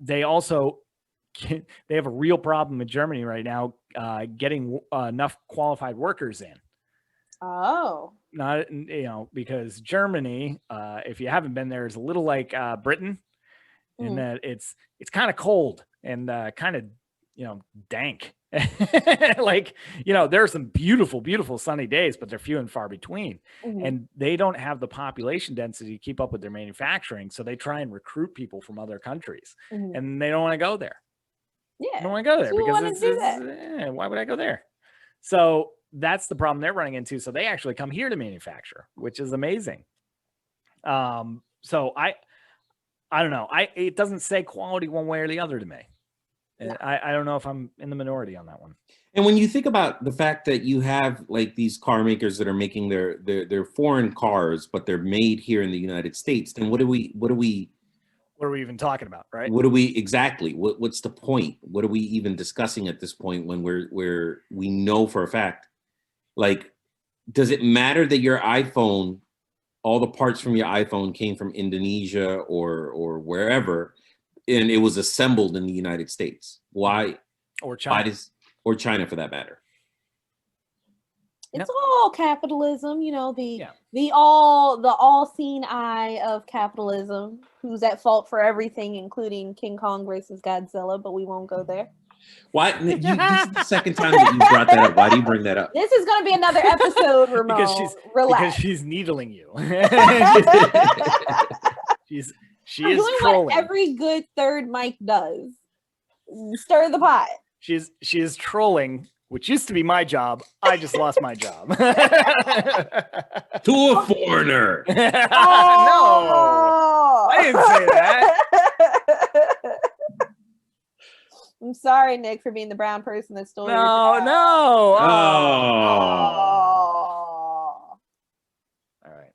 They also they have a real problem in Germany right now getting enough qualified workers in. Oh, not because Germany, if you haven't been there, is a little like Britain in that it's kind of cold and kind of dank. Like, there are some beautiful, beautiful sunny days, but they're few and far between. Mhm. And they don't have the population density to keep up with their manufacturing. So they try and recruit people from other countries, Mhm. and they don't want to go there. Yeah. I don't want to go there Who wanna because do that? why would I go there? So that's the problem they're running into. So they actually come here to manufacture, which is amazing. So I don't know. It doesn't say quality one way or the other to me. No. I don't know if I'm in the minority on that one. And when you think about the fact that you have like these car makers that are making their foreign cars, but they're made here in the United States, then what are we even talking about, right? What are we exactly? What's the point? What are we even discussing at this point when we know for a fact? Like, does it matter that your iPhone, all the parts from your iPhone came from Indonesia or wherever, and it was assembled in the United States? Why? Or China. Or China for that matter. It's all capitalism, the all-seeing eye of capitalism, who's at fault for everything, including King Kong versus Godzilla, but we won't go there. Why? This is the second time that you brought that up. Why do you bring that up? This is going to be another episode, Ramon. Because she's needling you. She is trolling. What every good third mic does. Stir the pot. She is trolling, which used to be my job. I just lost my job. To a foreigner. No, I didn't say that. I'm sorry, Nick, for being the brown person that stole your job. No. Oh. All right.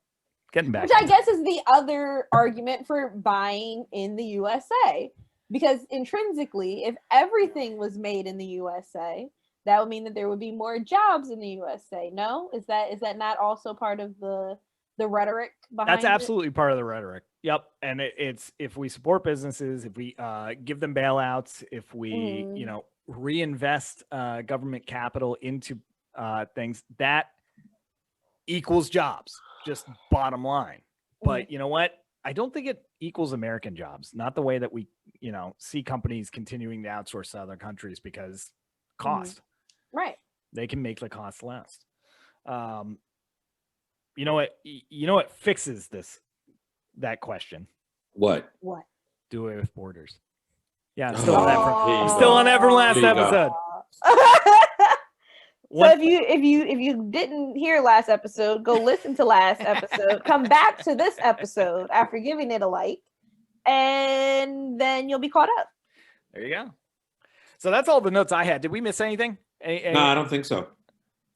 Getting back. Which I guess is the other argument for buying in the USA. Because intrinsically, if everything was made in the USA, that would mean that there would be more jobs in the USA. No? Is that not also part of the rhetoric behind That's absolutely part of the rhetoric. Yep. And it's if we support businesses, if we give them bailouts, if we reinvest government capital into things, that equals jobs, just bottom line. But you know what? I don't think it equals American jobs, not the way that we see companies continuing to outsource to other countries because cost. Right. They can make the cost less. You know what fixes that question? What? Do away with borders. Yeah, I'm still on that from last episode. So if you didn't hear last episode, go listen to last episode. Come back to this episode after giving it a like, and then you'll be caught up. There you go. So that's all the notes I had. Did we miss anything? No, I don't think so.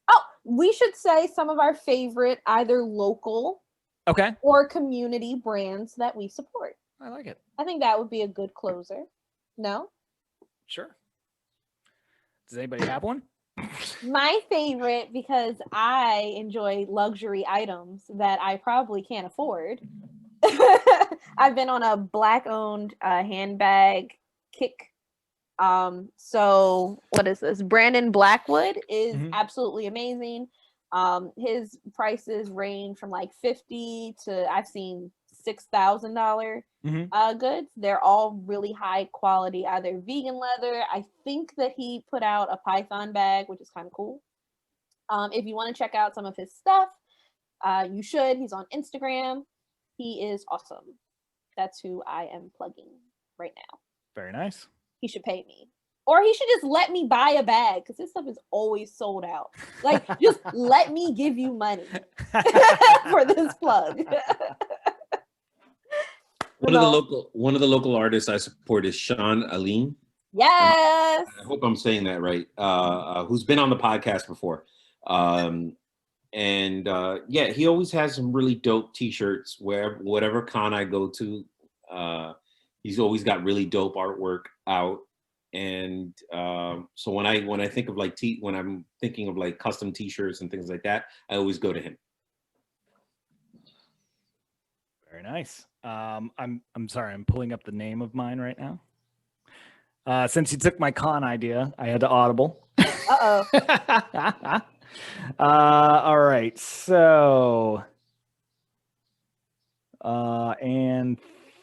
Oh, we should say some of our favorite either local or community brands that we support. I like it. I think that would be a good closer. No? Sure. Does anybody have one? My favorite, because I enjoy luxury items that I probably can't afford. I've been on a Black-owned handbag kick. So what is this? Brandon Blackwood is absolutely amazing. His prices range from like $50 to I've seen $6,000 goods. They're all really high quality, either vegan leather. I think that he put out a python bag, which is kind of cool. If you want to check out some of his stuff, you should. He's on Instagram. He is awesome. That's who I am plugging right now. Very nice. He should pay me. Or he should just let me buy a bag because this stuff is always sold out. Like, just let me give you money for this plug. One of the local artists I support is Sean Aline. Yes. I hope I'm saying that right. Who's been on the podcast before. He always has some really dope t-shirts whatever con I go to. He's always got really dope artwork out. And so when I think of when I'm thinking of like custom t-shirts and things like that, I always go to him. Very nice. I'm sorry, I'm pulling up the name of mine right now. Since you took my con idea, I had to audible. Uh-oh. All right. So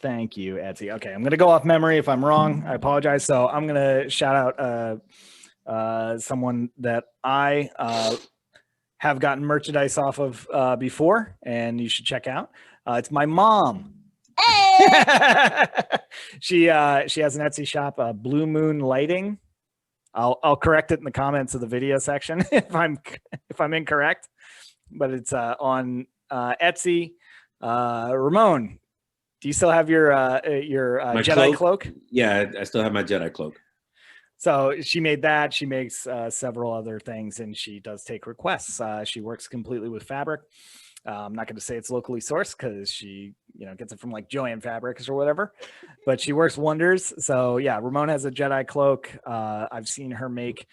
Thank you, Etsy. Okay, I'm gonna go off memory if I'm wrong. I apologize. So I'm gonna shout out someone that I have gotten merchandise off of before, and you should check out. It's my mom. Hey! She has an Etsy shop, Blue Moon Lighting. I'll correct it in the comments of the video section if I'm incorrect, but it's on Etsy. Ramon, do you still have your Jedi cloak? Yeah, I still have my Jedi cloak. So she made that. She makes several other things, and she does take requests. She works completely with fabric. I'm not going to say it's locally sourced because she, gets it from like Joann Fabrics or whatever, but she works wonders. So yeah, Ramon has a Jedi cloak. I've seen her make,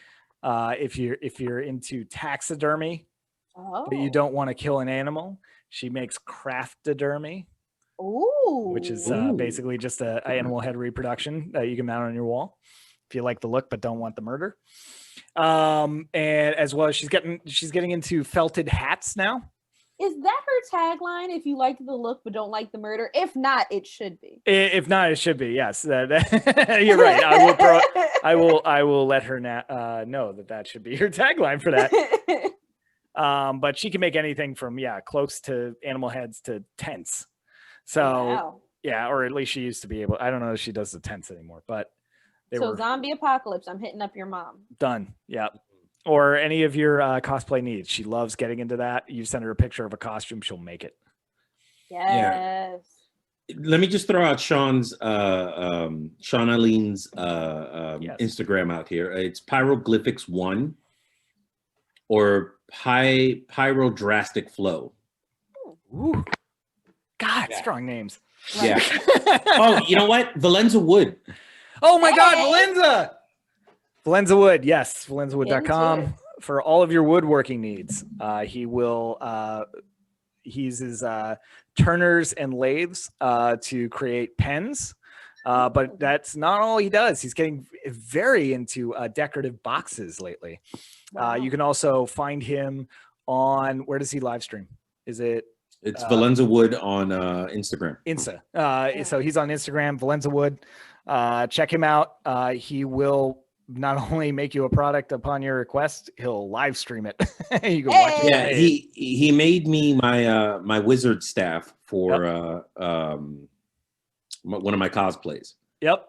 if you're into taxidermy, but you don't want to kill an animal, she makes craftidermy. Ooh. Which is basically just a animal head reproduction that you can mount on your wall if you like the look but don't want the murder. And as well as she's getting into felted hats now. Is that her tagline? If you like the look but don't like the murder? If not, it should be. If not, it should be. Yes, you're right. I will let her know that should be her tagline for that. But she can make anything from cloaks to animal heads to tents. So wow. Yeah, or at least she used to be able. I don't know if she does the tents anymore, but zombie apocalypse. I'm hitting up your mom. Done. Yeah. Or any of your cosplay needs. She loves getting into that. You send her a picture of a costume, she'll make it. Yes. Yeah. Let me just throw out Sean Alleen's Instagram out here. It's Pyroglyphics1 or Pyrodrastic Flow. Ooh. God, strong names. Yeah. Oh, you know what? Valenza Wood. Oh my God, Valenza. Valenza Wood, yes, valenzawood.com for all of your woodworking needs. He uses turners and lathes to create pens, but that's not all he does. He's getting very into decorative boxes lately. Wow. You can also find him on, where does he live stream? Is it? It's Valenza Wood on Instagram. So he's on Instagram, Valenza Wood. Check him out. He will not only make you a product upon your request, he'll live stream it. You can watch it. Yeah, he made me my wizard staff for one of my cosplays. Yep.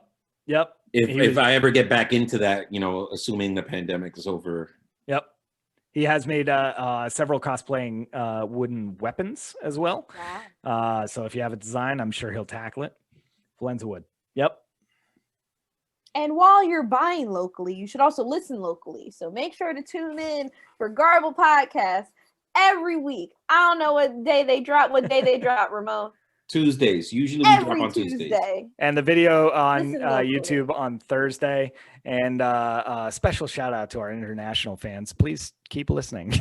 If I ever get back into that, assuming the pandemic is over. Yep. He has made several cosplaying wooden weapons as well. Wow. So if you have a design, I'm sure he'll tackle it. Valenza Wood. Yep. And while you're buying locally, you should also listen locally. So make sure to tune in for Garble Podcast every week. I don't know what day they drop, Ramon. Tuesdays. Usually we drop on Tuesdays. And the video on YouTube on Thursday. And special shout out to our international fans. Please keep listening.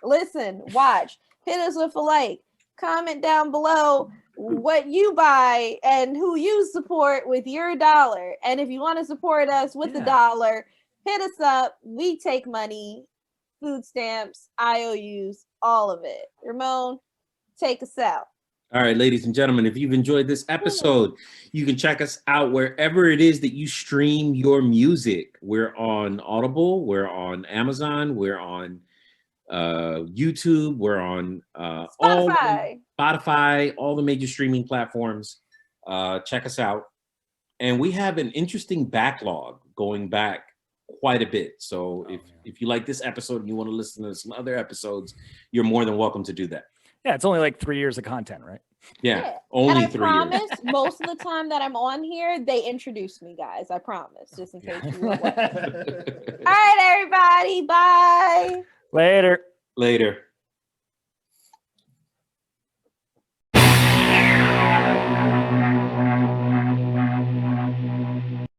Listen, watch, hit us with a like, comment down below what you buy and who you support with your dollar. And if you want to support us with the dollar, hit us up. We take money, food stamps, IOUs, all of it. Ramon, take us out. All right, ladies and gentlemen, if you've enjoyed this episode, you can check us out wherever it is that you stream your music. We're on Audible, we're on Amazon, we're on YouTube, we're on Spotify, all the major streaming platforms. Check us out. And we have an interesting backlog going back quite a bit. So if you like this episode and you want to listen to some other episodes, you're more than welcome to do that. Yeah, it's only like 3 years of content, right? Yeah. Only 3 years. I promise most of the time that I'm on here, they introduce me, guys. I promise, just in case you were wondering. All right, everybody. Bye. Later.